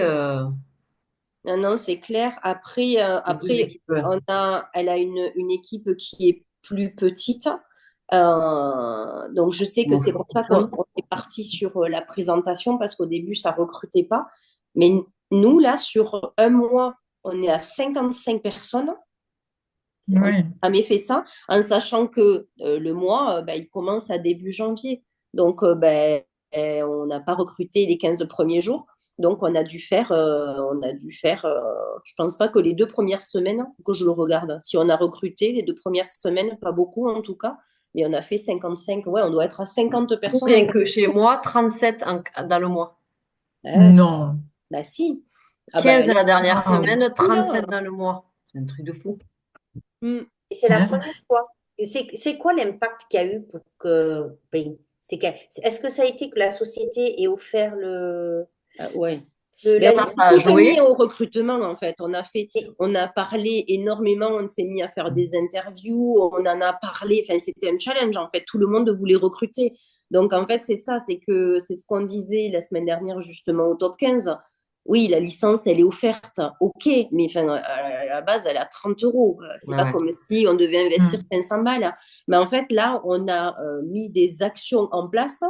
Non, non, c'est clair. Après, les deux équipes. elle a une équipe qui est plus petite. Donc, je sais que Bon, c'est je pour trouve ça ça. qu'on est parti sur la présentation parce qu'au début, ça recrutait pas. Mais nous, là, sur un mois, on est à 55 personnes. On n'a Oui. jamais fait ça, en sachant que le mois, il commence à début janvier. Donc, on n'a pas recruté les 15 premiers jours. Donc, je pense pas que les 2 premières semaines, il faut que je le regarde. Si on a recruté les 2 premières semaines, pas beaucoup en tout cas, mais on a fait 55. Ouais, on doit être à 50 personnes. Rien que chez moi, 37 dans le mois. Ouais, Non. bah si. Ah bah 15 là, la dernière Waouh. semaine, oui, là. 37 dans le mois. C'est un truc de fou. Hmm. Et c'est la Punaise. première fois. Et c'est quoi l'impact qu'il y a eu pour que, ben, est-ce que ça a été que la société ait offert Ouais. la Ben, on licence? Ça a s'est mis joué. au recrutement en fait. Et- On a parlé énormément, on s'est mis à faire des interviews, on en a parlé. Enfin, c'était un challenge en fait. Tout le monde voulait recruter. Donc en fait, c'est ça, c'est ce qu'on disait la semaine dernière justement au top 15. Oui, la licence, elle est offerte, ok, mais enfin, à la base, elle est à 30 euros. C'est Ouais, pas ouais. comme si on devait investir Mm. 500 balles. Mais en fait, là, on a mis des actions en place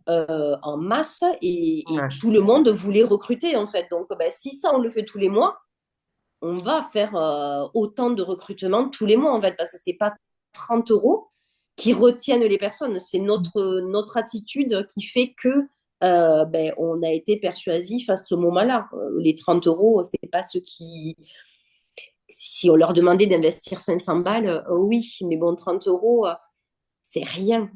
en masse et Ouais. tout le monde voulait recruter en fait. Donc, si ça, on le fait tous les mois, on va faire autant de recrutements tous les mois en fait, parce que c'est pas 30 euros qui retiennent les personnes, c'est notre attitude qui fait que on a été persuasif à ce moment-là. Les 30 euros, c'est pas ce qui. Si on leur demandait d'investir 500 balles, oui, mais bon, 30 euros, c'est rien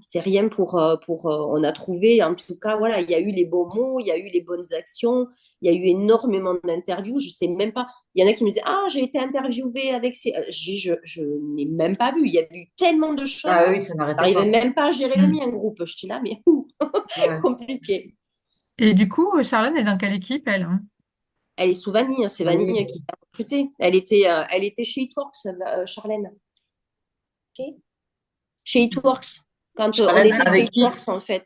on a trouvé, en tout cas, voilà, il y a eu les bons mots, il y a eu les bonnes actions, il y a eu énormément d'interviews, je sais même pas, il y en a qui me disaient, ah, j'ai été interviewée avec ces, je n'ai même pas vu, il y a eu tellement de choses, Ah oui, ça n'arrêtait j'arrivais pas. même pas à gérer le Mm. mien groupe, je suis là, mais Ouais. compliqué. Et du coup, Charlène est dans quelle équipe, elle, hein? Elle est sous Vanille, hein, c'est Oui. Vanille qui l'a recrutée. Elle était chez Eatworks, Charlène. Ok, Chez Eatworks, quand on Charlène, était chez avec qui? Eatworks, en fait.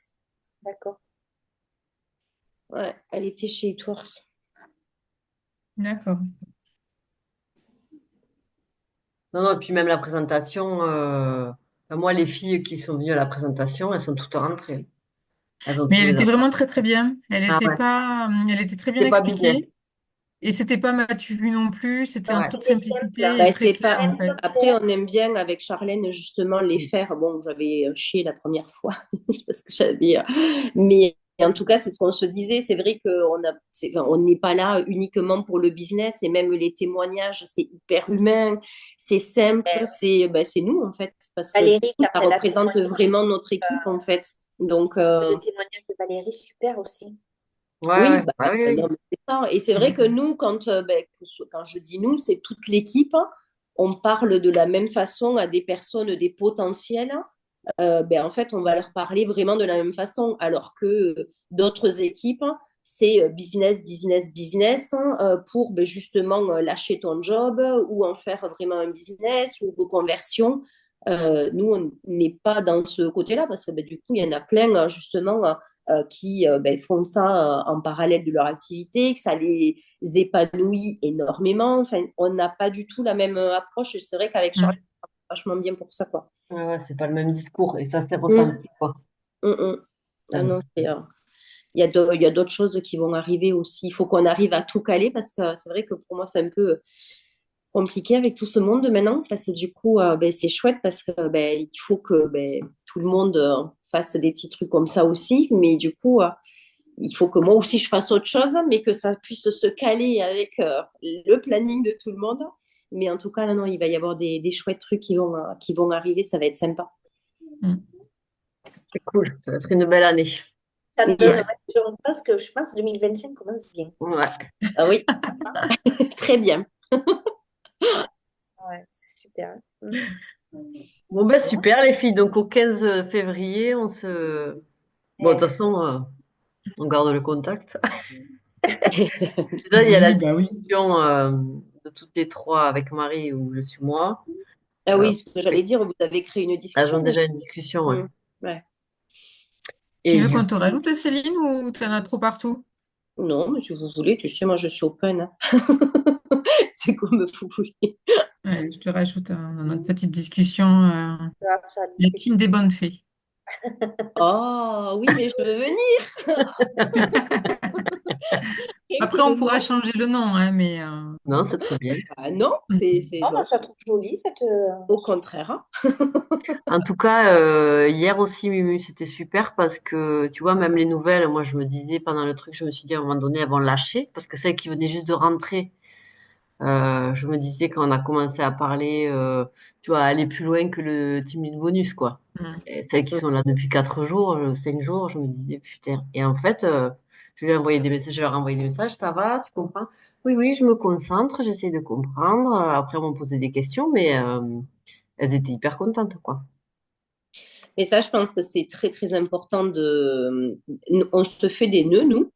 d'accord. Ouais, elle était chez Eatworks. D'accord. Non, non, et puis même la présentation. Enfin, moi, les filles qui sont venues à la présentation, elles sont toutes rentrées. Elles ont Mais elle trouvé était leur. vraiment très très bien. Ah ouais. Elle était très bien C'est pas business. expliquée. Et c'était pas matu vu non plus. C'était en Non, Ouais. toute c'était simple, simplicité hein. et Ben, très c'est clair pas. en fait. Simple, Après, clair. on aime bien avec Charlène justement les faire. Bon, j'avais chié la première fois parce que j'avais. Mais en tout cas, c'est ce qu'on se disait. C'est vrai on n'est pas là uniquement pour le business et même les témoignages, c'est hyper humain, c'est simple, c'est nous en fait parce que du Valérie, coup, quand ça elle a représente témoigné, j'ai vraiment trouvé notre équipe en fait. Donc, le témoignage de Valérie super aussi. Ouais, oui, ouais. Ah oui, non, oui. mais c'est ça. Et c'est vrai que Mm. nous, quand je dis nous, c'est toute l'équipe. On parle de la même façon à des personnes, des potentiels. En fait, on va leur parler vraiment de la même façon. Alors que d'autres équipes, c'est business, business, business pour justement lâcher ton job ou en faire vraiment un business ou reconversion. Nous, on n'est pas dans ce côté-là parce que du coup, il y en a plein justement qui font ça en parallèle de leur activité, que ça les épanouit énormément. Enfin, on n'a pas du tout la même approche. Et c'est vrai qu'avec Charles, Mm. vachement bien pour ça, quoi. Ouais, ouais, c'est pas le même discours et ça s'est Mm, ressenti, quoi. mm. Ah Ouais. non, il y a d'autres choses qui vont arriver aussi. Il faut qu'on arrive à tout caler parce que c'est vrai que pour moi, c'est un peu compliqué avec tout ce monde maintenant. Parce que du coup, c'est chouette parce que il faut que tout le monde fasse des petits trucs comme ça aussi. Mais du coup, il faut que moi aussi je fasse autre chose, mais que ça puisse se caler avec le planning de tout le monde. Mais en tout cas, non, non, il va y avoir des chouettes trucs qui vont arriver. Ça va être sympa. Mm. C'est cool. Ça va être une belle année. Ça donne, Ouais. ouais, je pense que 2025 commence bien. Ouais. Ah oui, très bien. Ouais, c'est super. Mm. Bon, ben super, les filles. Donc, au 15 février, on se. Bon, de toute Ouais. façon, on garde le contact. Déjà, il y a la Oui, bah oui. discussion de toutes les trois avec Marie où je suis moi. Ah Euh, oui, ce que j'allais dire, vous avez créé une Elles ont discussion déjà. déjà une discussion, ouais. Mm. Ouais. Tu Et veux du qu'on te rajoute, Céline, ou tu en as trop partout? Non, mais si vous voulez, tu sais, moi je suis open, hein. C'est comme vous voulez. Ouais, je te rajoute dans notre petite discussion, Grâce sur la la discussion. team des bonnes fées. Oh oui, mais je veux venir. Rien que Après, on le pourra nom. changer le nom, hein, mais non, c'est très bien. Ah non, c'est Non, moi, non. je la trouve jolie, cette. Au contraire, hein. En tout cas, hier aussi, Mumu, c'était super parce que, tu vois, même les nouvelles, moi, je me disais pendant le truc, je me suis dit à un moment donné, elles vont lâcher parce que celles qui venaient juste de rentrer, je me disais quand on a commencé à parler, tu vois, aller plus loin que le timide bonus, quoi. mm, Et celles qui sont là depuis 4 jours, 5 jours, je me disais, putain. Et en fait, je lui ai envoyé des messages, je leur ai envoyé des messages, ça va, tu comprends? Oui, oui, je me concentre, j'essaie de comprendre. Après, elles m'ont posé des questions, mais elles étaient hyper contentes, quoi. Mais ça, je pense que c'est très, très important de. On se fait des nœuds, nous.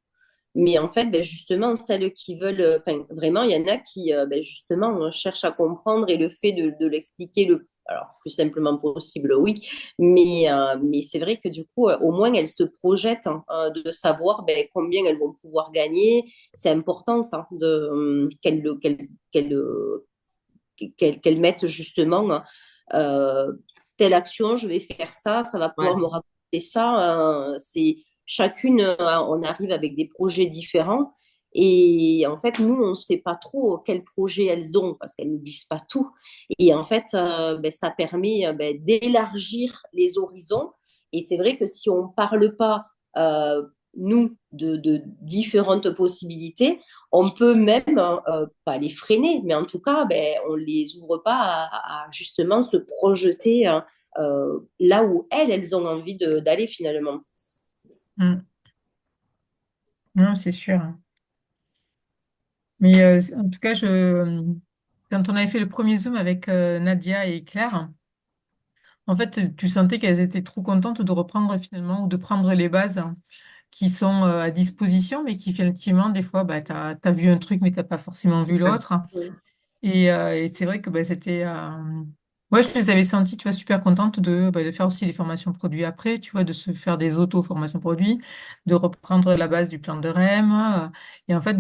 Mais en fait, ben, justement, celles qui veulent, enfin, vraiment, il y en a qui, ben, justement, cherchent à comprendre et le fait de l'expliquer alors, plus simplement possible, oui. Mais c'est vrai que du coup, au moins, elles se projettent, hein, de savoir ben, combien elles vont pouvoir gagner. C'est important, ça, qu'elles mettent justement euh, telle action, je vais faire ça, ça va pouvoir Ouais. me rapporter ça. C'est chacune, on arrive avec des projets différents. Et en fait, nous, on ne sait pas trop quels projets elles ont parce qu'elles ne disent pas tout. Et en fait, ben, ça permet ben, d'élargir les horizons. Et c'est vrai que si on ne parle pas, nous, de différentes possibilités, on peut même pas les freiner, mais en tout cas, ben, on ne les ouvre pas à justement se projeter là où elles ont envie d'aller finalement. mm. Non, c'est sûr, hein. Mais en tout cas, quand on avait fait le premier Zoom avec Nadia et Claire, en fait, tu sentais qu'elles étaient trop contentes de reprendre finalement ou de prendre les bases qui sont à disposition, mais qui effectivement, des fois, bah, tu as vu un truc, mais tu n'as pas forcément vu l'autre. Et c'est vrai que bah, c'était. Moi, je les avais senties, tu vois, super contentes de faire aussi des formations produits après, tu vois, de se faire des auto-formations produits, de reprendre la base du plan de REM. Et en fait,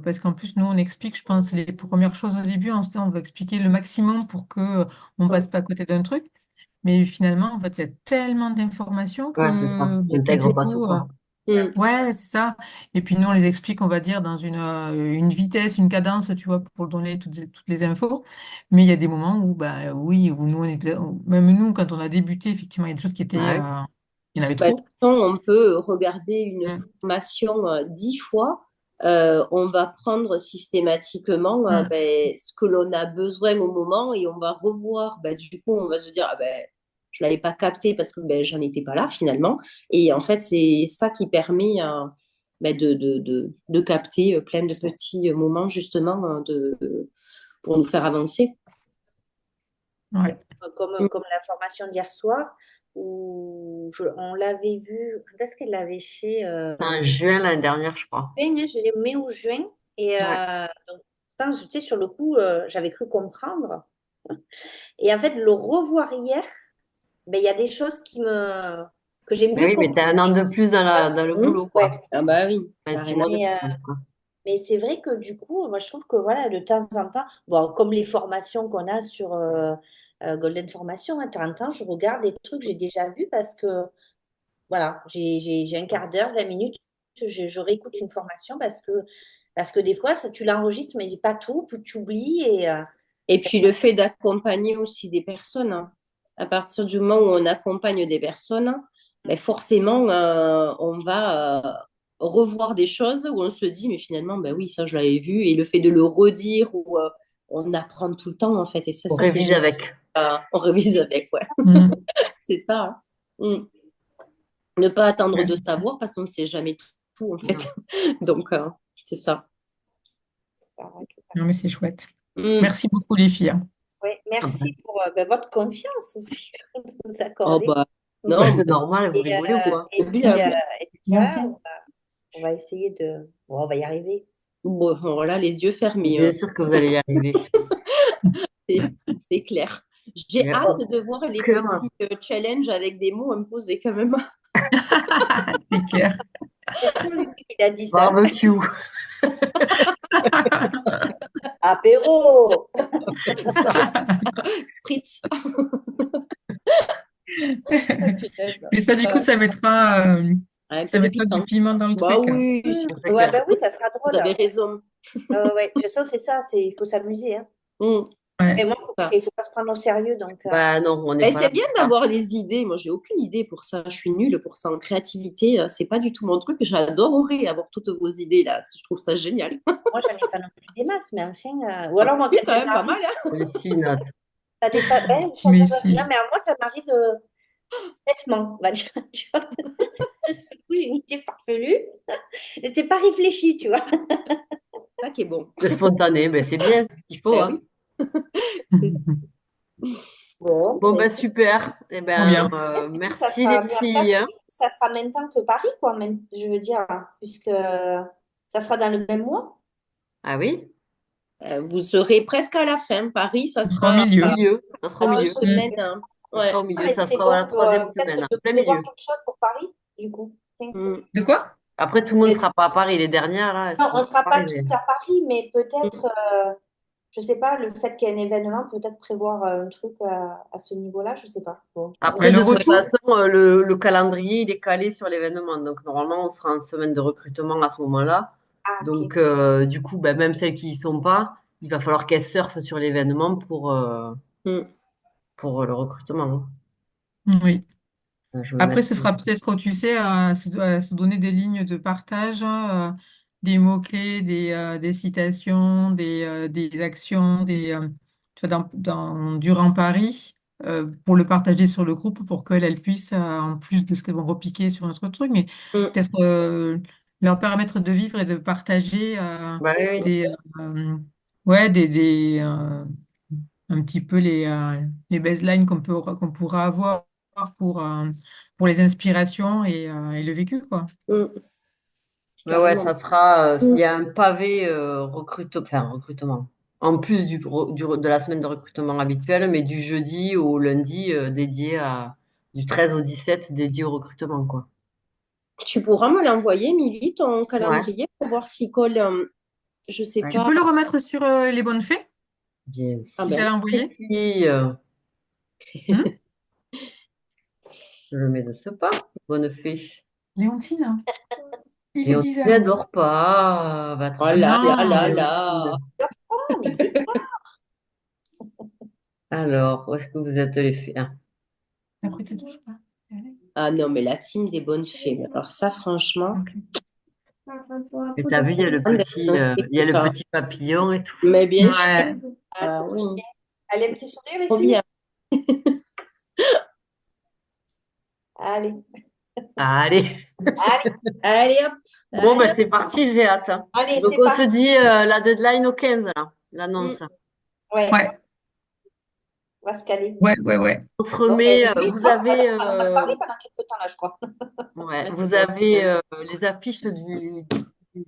parce qu'en plus, nous, on explique, je pense, les premières choses au début, en se disant, on va expliquer le maximum pour que on passe pas à côté d'un truc. Mais finalement, en fait, il y a tellement d'informations Ouais, c'est ça. que T'intègres du pas tout, coup, quoi. Mm. ouais, c'est ça. Et puis nous, on les explique, on va dire, dans une vitesse, une cadence, tu vois, pour donner toutes les infos. Mais il y a des moments où, bah oui, où nous, même nous, quand on a débuté, effectivement, il y a des choses qui étaient, Ouais. il y en avait Bah, de toute trop. façon, on peut regarder une Mm, formation 10 fois. On va prendre systématiquement mm, ben, ce que l'on a besoin au moment et on va revoir. Ben, du coup, on va se dire, ah ben, je ne l'avais pas capté parce que ben, j'en étais pas là finalement. Et en fait, c'est ça qui permet ben, de capter plein de petits moments justement pour nous faire avancer. ouais. Comme la formation d'hier soir, où on l'avait vue. Quand est-ce qu'elle l'avait fait C'était en juin l'année dernière, je crois. juin, hein, je dirais mai ou juin. Et Ouais. donc, pourtant, tu sais, sur le coup, j'avais cru comprendre. Et en fait, le revoir hier, ben, il y a des choses que j'ai Mais mieux oui, mais compris. t'as un an de plus dans le Hum. boulot, Ouais. quoi. Ah bah oui, Enfin, 6 mois de carrément. Mais, plus, en tout cas. mais c'est vrai que du coup, moi, je trouve que voilà, de temps en temps, bon, comme les formations qu'on a sur Golden Formation, hein, de temps en temps, je regarde des trucs que j'ai déjà vus parce que voilà, j'ai un quart d'heure, 20 minutes, je réécoute une formation parce que des fois, ça, tu l'enregistres, mais pas tout, puis tu oublies. Et puis le fait d'accompagner aussi des personnes, hein. À partir du moment où on accompagne des personnes, ben forcément, on va revoir des choses où on se dit, mais finalement, ben oui, ça je l'avais vu. Et le fait de le redire, ou on apprend tout le temps, en fait. Et c'est On ça qui est révise génial. avec. On révise avec, ouais. Mm, C'est ça, hein. Mm. Ne pas attendre de ouais. savoir parce qu'on ne sait jamais tout, en fait. Non. Donc, c'est ça. Non, mais c'est chouette. Mm. Merci beaucoup, les filles, hein. Oui, Ah merci ben, pour ben, votre confiance aussi que vous nous Oh, accordez. bah, bah, non, c'est bah, normal, vous Et, rigolez ou quoi? et c'est puis, bien. voilà, on va essayer de. Bon, on va y arriver. Bon, voilà, les yeux fermés. Bien sûr que vous allez y arriver. C'est clair. J'ai Et hâte au de voir les cœur, petits challenges avec des mots imposés quand même. C'est clair. C'est pas lui qui a dit ça. Barbecue. Apéro! Spritz. Spritz. Ah, punaise. Et ça, du coup, Un ça peu de mettra du piquant. piment dans le Bah truc. oui, C'est Ouais, clair. ben oui, ça sera vous drôle. avez raison. Ouais, je sens, c'est ça, il faut s'amuser. Hein. Mm. Et Ouais. moi, Ça. il faut pas se prendre au sérieux. Donc, Bah non, on n'est Ben, pas là c'est pour bien ça. d'avoir les idées. Moi, j'ai aucune idée pour ça. Je suis nulle pour ça en créativité. C'est pas du tout mon truc. J'adorerais avoir toutes vos idées là. Je trouve ça génial. moi, j'en ai pas non plus des masses, mais enfin. Ou Ah, alors, moi, oui, quand quand elles même pas m'arrivent, mal, hein. Mais si, Nat. ça dépend. Ben, Mais non, si. mais moi, ça m'arrive bêtement, on va dire. Tu vois. De ce coup, j'ai une idée farfelue. Et c'est pas réfléchi, tu vois. Ça qui est bon. C'est spontané, ben c'est bien, c'est ce qu'il faut, Ben hein. oui, c'est ça. Bon, Bon, ben, ben super. Eh Trop ben, bien. ça merci les sera mis en place. filles, hein. Ça sera en même temps que Paris, quoi, même, je veux dire, hein, puisque ça sera dans le même mois. Ah oui? Vous serez presque à la fin. Paris, ça On sera au sera Au milieu. milieu. Ça sera au Ah, deux milieu. semaines, Mm. hein. Ça sera Ouais. au ah, milieu. mais Ça c'est sera bon la pour troisième peut-être semaine, de plein prévoir milieu. quelque chose pour Paris, du coup. Tiens. Mm. De quoi? Après, tout le monde ne Et- sera pas à Paris. Les dernières, là, elles non, on seront ne sera pas pas toutes arrivées. à Paris, mais peut-être, Mm. je sais pas, le fait qu'il y ait un événement, peut-être prévoir un truc à ce niveau-là, je sais pas. Bon, Ouais, Après, le de toute retour? façon, le calendrier, il est calé sur l'événement. Donc, normalement, on sera en semaine de recrutement à ce moment-là. ah, ok. Donc, du coup, ben, même celles qui y sont pas, il va falloir qu'elles surfent sur l'événement Mm. pour le recrutement, Oui. hein. Je vais Après, mettre. ce sera peut-être, tu sais, se donner des lignes de partage, hein, des mots-clés, des citations, des actions, tu vois, durant Paris, pour le partager sur le groupe pour qu'elles puissent, en plus de ce qu'elles vont repiquer sur notre truc, mais Mm. peut-être leur permettre de vivre et de partager Bah oui, oui. des, ouais, un petit peu les baselines qu'on pourra avoir pour, euh, pour les inspirations et le vécu, quoi. Mm. Mais ouais, Carrément. ça sera. Il Mm. y a un pavé recrutement. En plus de la semaine de recrutement habituelle, mais du jeudi au lundi du 13 au 17 dédié au recrutement, quoi. Tu pourras me l'envoyer, Milly, ton Ouais, calendrier, pour voir s'il colle, je sais ouais, Tu pas. peux le remettre sur les bonnes fées bien Ah que je ben, t'avais sûr, les envoyé? filles. Hmm. Je le mets de ce pas. Bonne fée. Léontine, il Et est on 10 heures. ne dort pas. Va oh travailler. là là là Non, là. Léontine. Ah, mais il est Alors, où est-ce que vous êtes les filles? Ah. après tu touches pas. Ah non, mais la team des bonnes fées. Mais alors ça, franchement, Ok. Et t'as vu, il y a le pas. petit papillon et tout. Mais bien sûr, Ouais. Ah, ah c'est trop oui, bien. Allez, un petit sourire, les trop filles. bien. Allez, Allez. allez, Allez hop, Bon, ben allez hop. c'est parti, j'ai hâte, hein. allez, Donc, c'est on se parti. dit la deadline au 15, là, Mm. l'annonce. Ouais, Ouais, on va se caler. ouais. On se Bon, ben, remet, oui, vous avez, on va se parler pendant quelques temps, là, je crois. ouais, Ouais, c'est vous bon. avez les affiches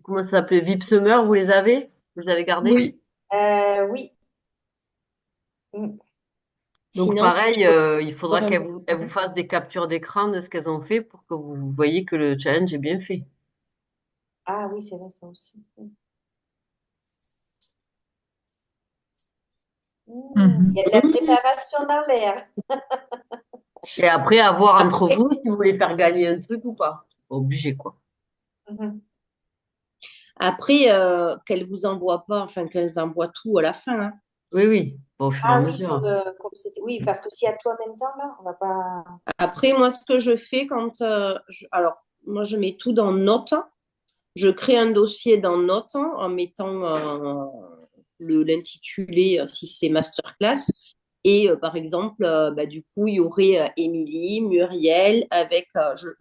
comment ça s'appelait, VIP Summer, vous les avez? Vous les avez gardées? Oui. Oui. Mm. Donc, Sinon, si je pareil, peux il faudra faire un qu'elles vous fassent des captures d'écran de ce qu'elles ont fait pour que vous voyez que le challenge est bien fait. Ah oui, c'est vrai, ça aussi. Il y Mhm. a de la préparation dans l'air. Et après, à voir entre Après, vous si vous voulez faire gagner un truc ou pas. Pas obligé, quoi. Mhm. qu'elles vous envoient pas, enfin qu'elles envoient tout à la fin, hein. Oui, oui, bon, au fur et à Ah oui, mesure. comme c'était. Oui, parce que s'il y a tout en même temps, là, on va pas. Après, moi, ce que je fais quand, alors, moi, je mets tout dans Notes. Je crée un dossier dans Notes en mettant l'intitulé si c'est masterclass. Et par exemple, bah, du coup, il y aurait Émilie, Muriel, avec,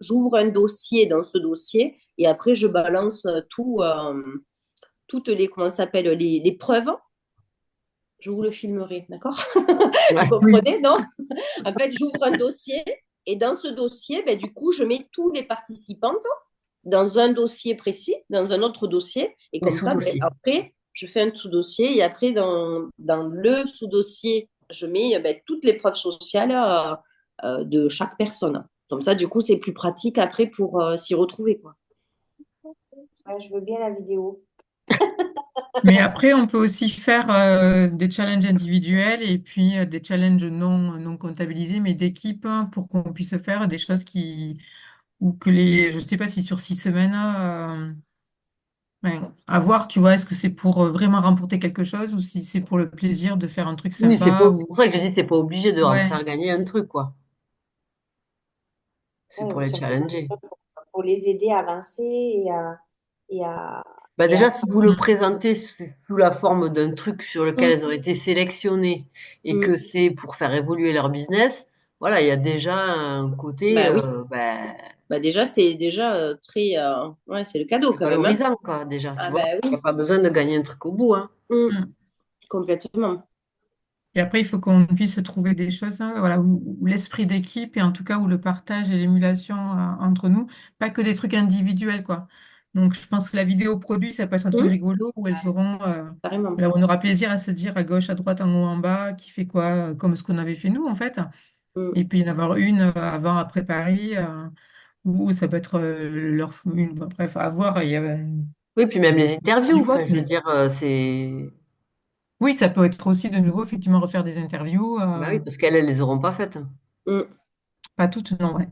j'ouvre un dossier dans ce dossier et après, je balance toutes les, comment ça s'appelle, les preuves. Je vous le filmerai, d'accord? Vous Ouais. Oui. comprenez, non? En fait, j'ouvre un dossier et dans ce dossier, ben, du coup, je mets tous les participantes dans un dossier précis, dans un autre dossier. Et Les comme ça, ben, sous-dossiers. après, je fais un sous-dossier et après, dans le sous-dossier, je mets ben, toutes les preuves sociales de chaque personne. Comme ça, du coup, c'est plus pratique après pour s'y retrouver, quoi. Ouais, je veux bien la vidéo. Mais après, on peut aussi faire des challenges individuels et puis des challenges non comptabilisés, mais d'équipe hein, pour qu'on puisse faire des choses ou que je sais pas si sur 6 semaines, ouais, à voir, tu vois, est-ce que c'est pour vraiment remporter quelque chose ou si c'est pour le plaisir de faire un truc Oui, sympa c'est ou, pour ça que je dis, t'es pas obligé de en ouais, faire gagner un truc, quoi. C'est Ouais, pour mais les surtout challenger. pour les aider à avancer et à, Bah et à... déjà, si vous le mm, présentez sous la forme d'un truc sur lequel Mm. elles ont été sélectionnées et Mm. que c'est pour faire évoluer leur business, voilà, il y a déjà un côté Bah oui. bah, Bah déjà, c'est déjà très... ouais, c'est le cadeau quand même, hein. valorisant, quoi, déjà, tu Ah vois. bah Il n'y oui. a pas besoin de gagner un truc au bout, hein. Mm. mm. Complètement. Et après, il faut qu'on puisse trouver des choses, hein, voilà, où l'esprit d'équipe et en tout cas où le partage et l'émulation entre nous, pas que des trucs individuels, quoi. Donc, je pense que la vidéo produit, ça peut être un truc Mm. rigolo où elles auront, Carrément. voilà, on aura plaisir à se dire à gauche, à droite, en haut, en bas, qui fait quoi, comme ce qu'on avait fait nous, en fait. Mm. Et puis, il y en avoir une avant, après Paris, ou ça peut être bon, bref, à voir. Oui, puis même les Du interviews, vote, enfin, je veux mais dire, c'est... oui, ça peut être aussi de nouveau, effectivement, refaire des interviews, Bah oui, parce qu'elles, elles les auront pas faites. Mm. pas toutes, non, ouais.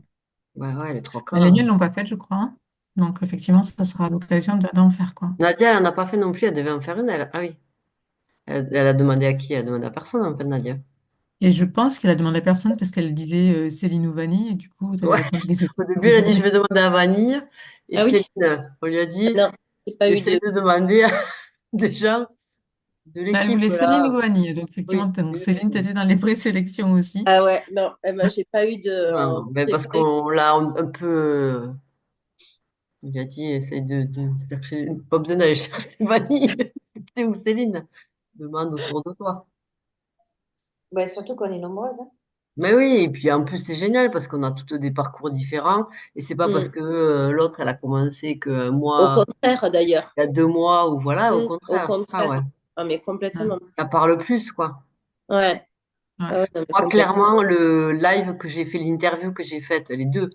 Bah ouais, les trois Mais les quarts. miennes ne l'ont pas faite, je crois, hein. Donc, effectivement, ça sera l'occasion d'en faire, quoi. Nadia, elle en a pas fait non plus, elle devait en faire une, elle. Ah oui. Elle a demandé à qui? Elle a demandé à personne, en fait, Nadia. Et je pense qu'elle a demandé à personne parce qu'elle disait Céline ou Vanille, et du coup, tu avais Ouais. répondu que c'était Au début, elle a dit, je rigolo. vais demander à Vanille. Et Ah oui. Céline, on lui a dit, Non, j'ai pas eu essaye de... de demander à des gens de Bah, elle l'équipe, voulait Céline ou là. Vanille. Donc, effectivement, Oui. donc Céline, tu étais dans les présélections aussi. Ah ouais, non, eh ben, j'ai pas eu de... Non, ben j'ai parce pas eu... qu'on l'a un peu. Il a dit, essaye de chercher. Pas besoin d'aller chercher Vanille. C'est où Céline? Demande autour de toi. Ouais, surtout qu'on est nombreuses, hein. Mais oui, et puis en plus, c'est génial parce qu'on a toutes des parcours différents. Et c'est pas parce Mm. que l'autre, elle a commencé que Au moi, contraire, d'ailleurs. il y a 2 mois, ou voilà, au Au contraire, c'est ça, contraire. ouais. Ah, mais Ouais. complètement. Ça parle plus, quoi. Ouais. Ah Ouais. ouais, non, mais Moi, complètement. clairement, le live que j'ai fait, l'interview que j'ai faite, les deux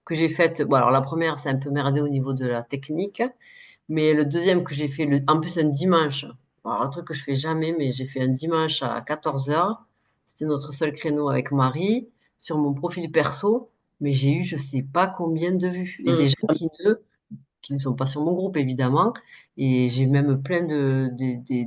que j'ai faites, bon, alors la première, c'est un peu merdé au niveau de la technique, mais le deuxième que j'ai fait, en plus un dimanche, alors, un truc que je fais jamais, mais j'ai fait un dimanche à 14 h. C'était notre seul créneau avec Marie sur mon profil perso, mais j'ai eu je sais pas combien de vues et des Mm. gens qui ne sont pas sur mon groupe évidemment, et j'ai même plein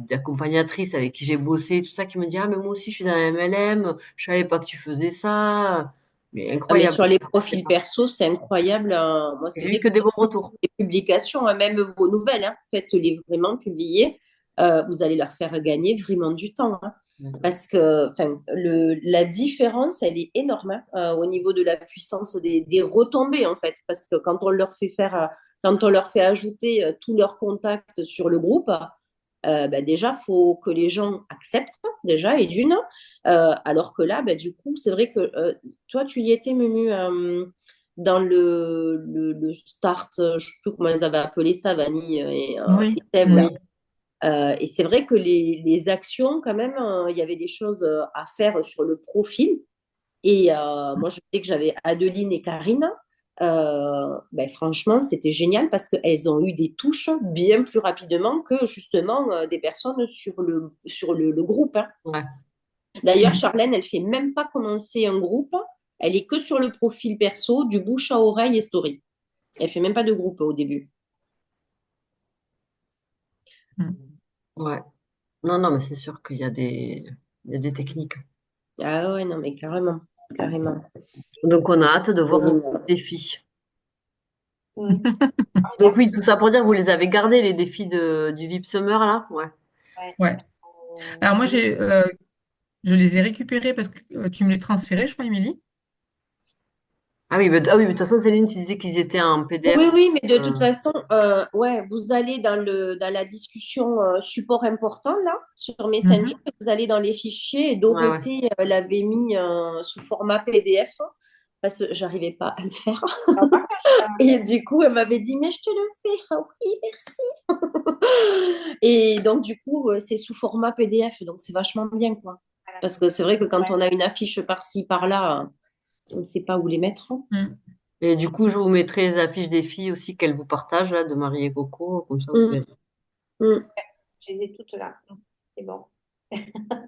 d'accompagnatrices avec qui j'ai bossé, tout ça, qui me disent ah mais moi aussi je suis dans la MLM, je savais pas que tu faisais ça, mais Ah, mais incroyable. sur les profils perso, c'est incroyable, hein. Moi, c'est J'ai eu vrai que que des bons retours. les publications, hein, même vos nouvelles, hein, faites-les vraiment publier. Vous allez leur faire gagner vraiment du temps, hein. Parce que enfin, la différence, elle est énorme, hein, au niveau de la puissance des retombées, en fait. Parce que quand on leur fait faire, quand on leur fait ajouter tous leurs contacts sur le groupe, bah, déjà, il faut que les gens acceptent, déjà, et d'une. Alors que là, bah, du coup, c'est vrai que toi, tu y étais, Mumu, dans le start, je ne sais plus comment ils avaient appelé ça, Vanille et Oui. Sève, là. Oui. Et c'est vrai que les actions, quand même, il y avait des choses à faire sur le profil. Et moi, je sais que j'avais Adeline et Karine. Ben, franchement, c'était génial parce qu'elles ont eu des touches bien plus rapidement que justement des personnes sur le groupe, hein. Ouais. D'ailleurs, Mm. Charlène, elle fait même pas commencer un groupe. Elle est que sur le profil perso, du bouche à oreille et story. Elle fait même pas de groupe au début. Mm. Ouais. Non, non, mais c'est sûr qu'il y a il y a des techniques. Ah ouais, non, mais carrément, carrément. Donc, on a hâte de voir vos Céline. défis. Mm. Donc, oui, Merci. tout ça pour dire, vous les avez gardés, les défis du VIP Summer, là? Ouais. Ouais. Ouais. Alors, moi, je les ai récupérés parce que tu me les transférais, je crois, Émilie. Ah oui, mais de toute façon, Céline, tu disais qu'ils étaient en Oui, PDF. oui, mais de toute Euh, façon, ouais, vous allez dans la discussion support important, là, sur Messenger, Mhm. vous allez dans les fichiers, et ouais, ouais. Dorothée l'avait mis sous format PDF, parce que j'arrivais pas à le faire. Alors, moi, Et du coup, elle m'avait dit, mais je te le fais. Ah oui, merci. Et donc, du coup, c'est sous format PDF, donc c'est vachement bien, quoi. Parce que c'est vrai que quand ouais. on a une affiche par-ci, par-là, On ne sait pas où les mettre. Mm. Et du coup, je vous mettrai les affiches des filles aussi qu'elles vous partagent, là, de Marie et Coco, comme ça vous Mm, verrez. mm. Je les ai toutes là. C'est bon.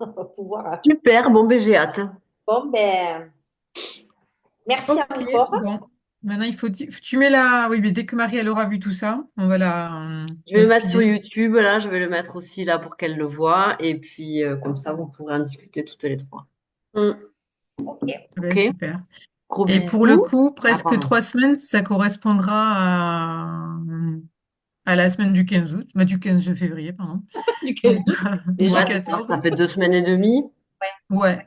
On va pouvoir. Super, bon, ben j'ai hâte. Bon, ben, merci Ok, encore. bon. Maintenant, tu mets la. Oui, mais dès que Marie, elle aura vu tout ça, on va Je vais la le mettre sur speeder. YouTube, là, je vais le mettre aussi là pour qu'elle le voie. Et puis, comme ça, vous pourrez en discuter toutes les trois. Mm. Ok. Ok? Ouais, super. Gros Et pour le bisous. coup, Ah, presque pardon. 3 semaines, ça correspondra à la semaine du 15 août, du 15 février, pardon. Du Donc, 15 août, du Ouais, déjà. c'est ça. 14. Ça fait 2 semaines et demie Ouais.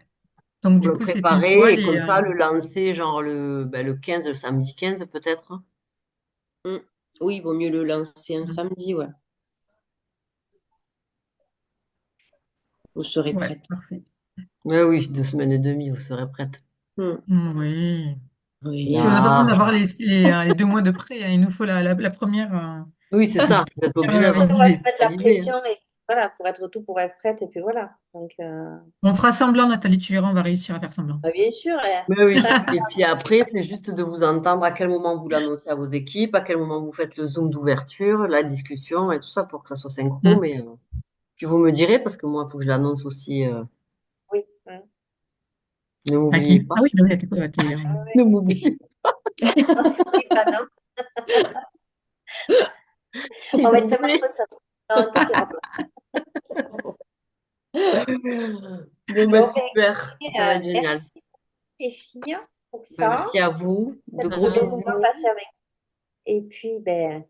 Donc, pour du le coup, c'est pile préparer poil. et comme ça, le lancer, genre le 15, le samedi 15 peut-être. Mm. Oui, il vaut mieux le lancer un samedi, ouais. Vous serez Ouais, prête. parfait. Mais oui, 2 semaines et demie, vous serez prête. Mm. Oui. Puis on Oui. n'a pas besoin d'avoir Large. les 2 mois de prêt, hein. Il nous faut la première, Oui, c'est ça. Vous n'êtes pas obligé première d'avoir Après, on va se visite. mettre la réalisé, hein. pression et voilà, pour être tout, pour être prête. Et puis voilà. Donc, On fera semblant, Nathalie, tu verras, on va réussir à faire semblant. bah, bien sûr. Mais oui. Et puis après, c'est juste de vous entendre à quel moment vous l'annoncez à vos équipes, à quel moment vous faites le Zoom d'ouverture, la discussion et tout ça pour que ça soit synchro. Mm. Mais puis vous me direz, parce que moi, il faut que je l'annonce aussi. Oui. Ne À m'oubliez qui? pas. Ah oui, bah oui, Ne m'oubliez On t'oublie pas, non? pas, s'il On va vous être tellement plaît. reconnaissants. Non, on t'oubliera pas. Bon, ben Bon, ben, super. écoutez, Ça va être génial. merci les filles pour Ben, ça. merci à vous. De Un gros super moment bisous. passé avec vous. Et puis, ben,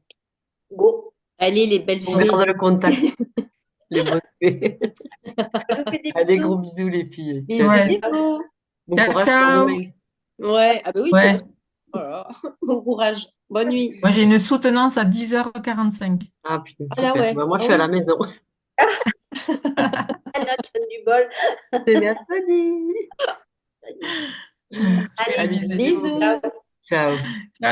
go. Allez, les belles On filles. garde le contact. Les bonnes fées. Je vous fais des Allez, gros bisous. bisous, les filles. Ciao, Bisous, Ouais. ciao. bisous. Bon Ciao, courage pour ciao. demain. Ouais, ah ben oui, c'est vrai. Ouais. Voilà. Bon courage. Bonne nuit. Moi, j'ai une soutenance à 10h45. Ah, putain, Ah là, super. ouais. Ben, moi, je Ah suis à la oui. maison. À notre du bol. C'est mercredi. Donc, je fais des Allez, Allez, bisous. bisous. Bisous. ciao. Ciao.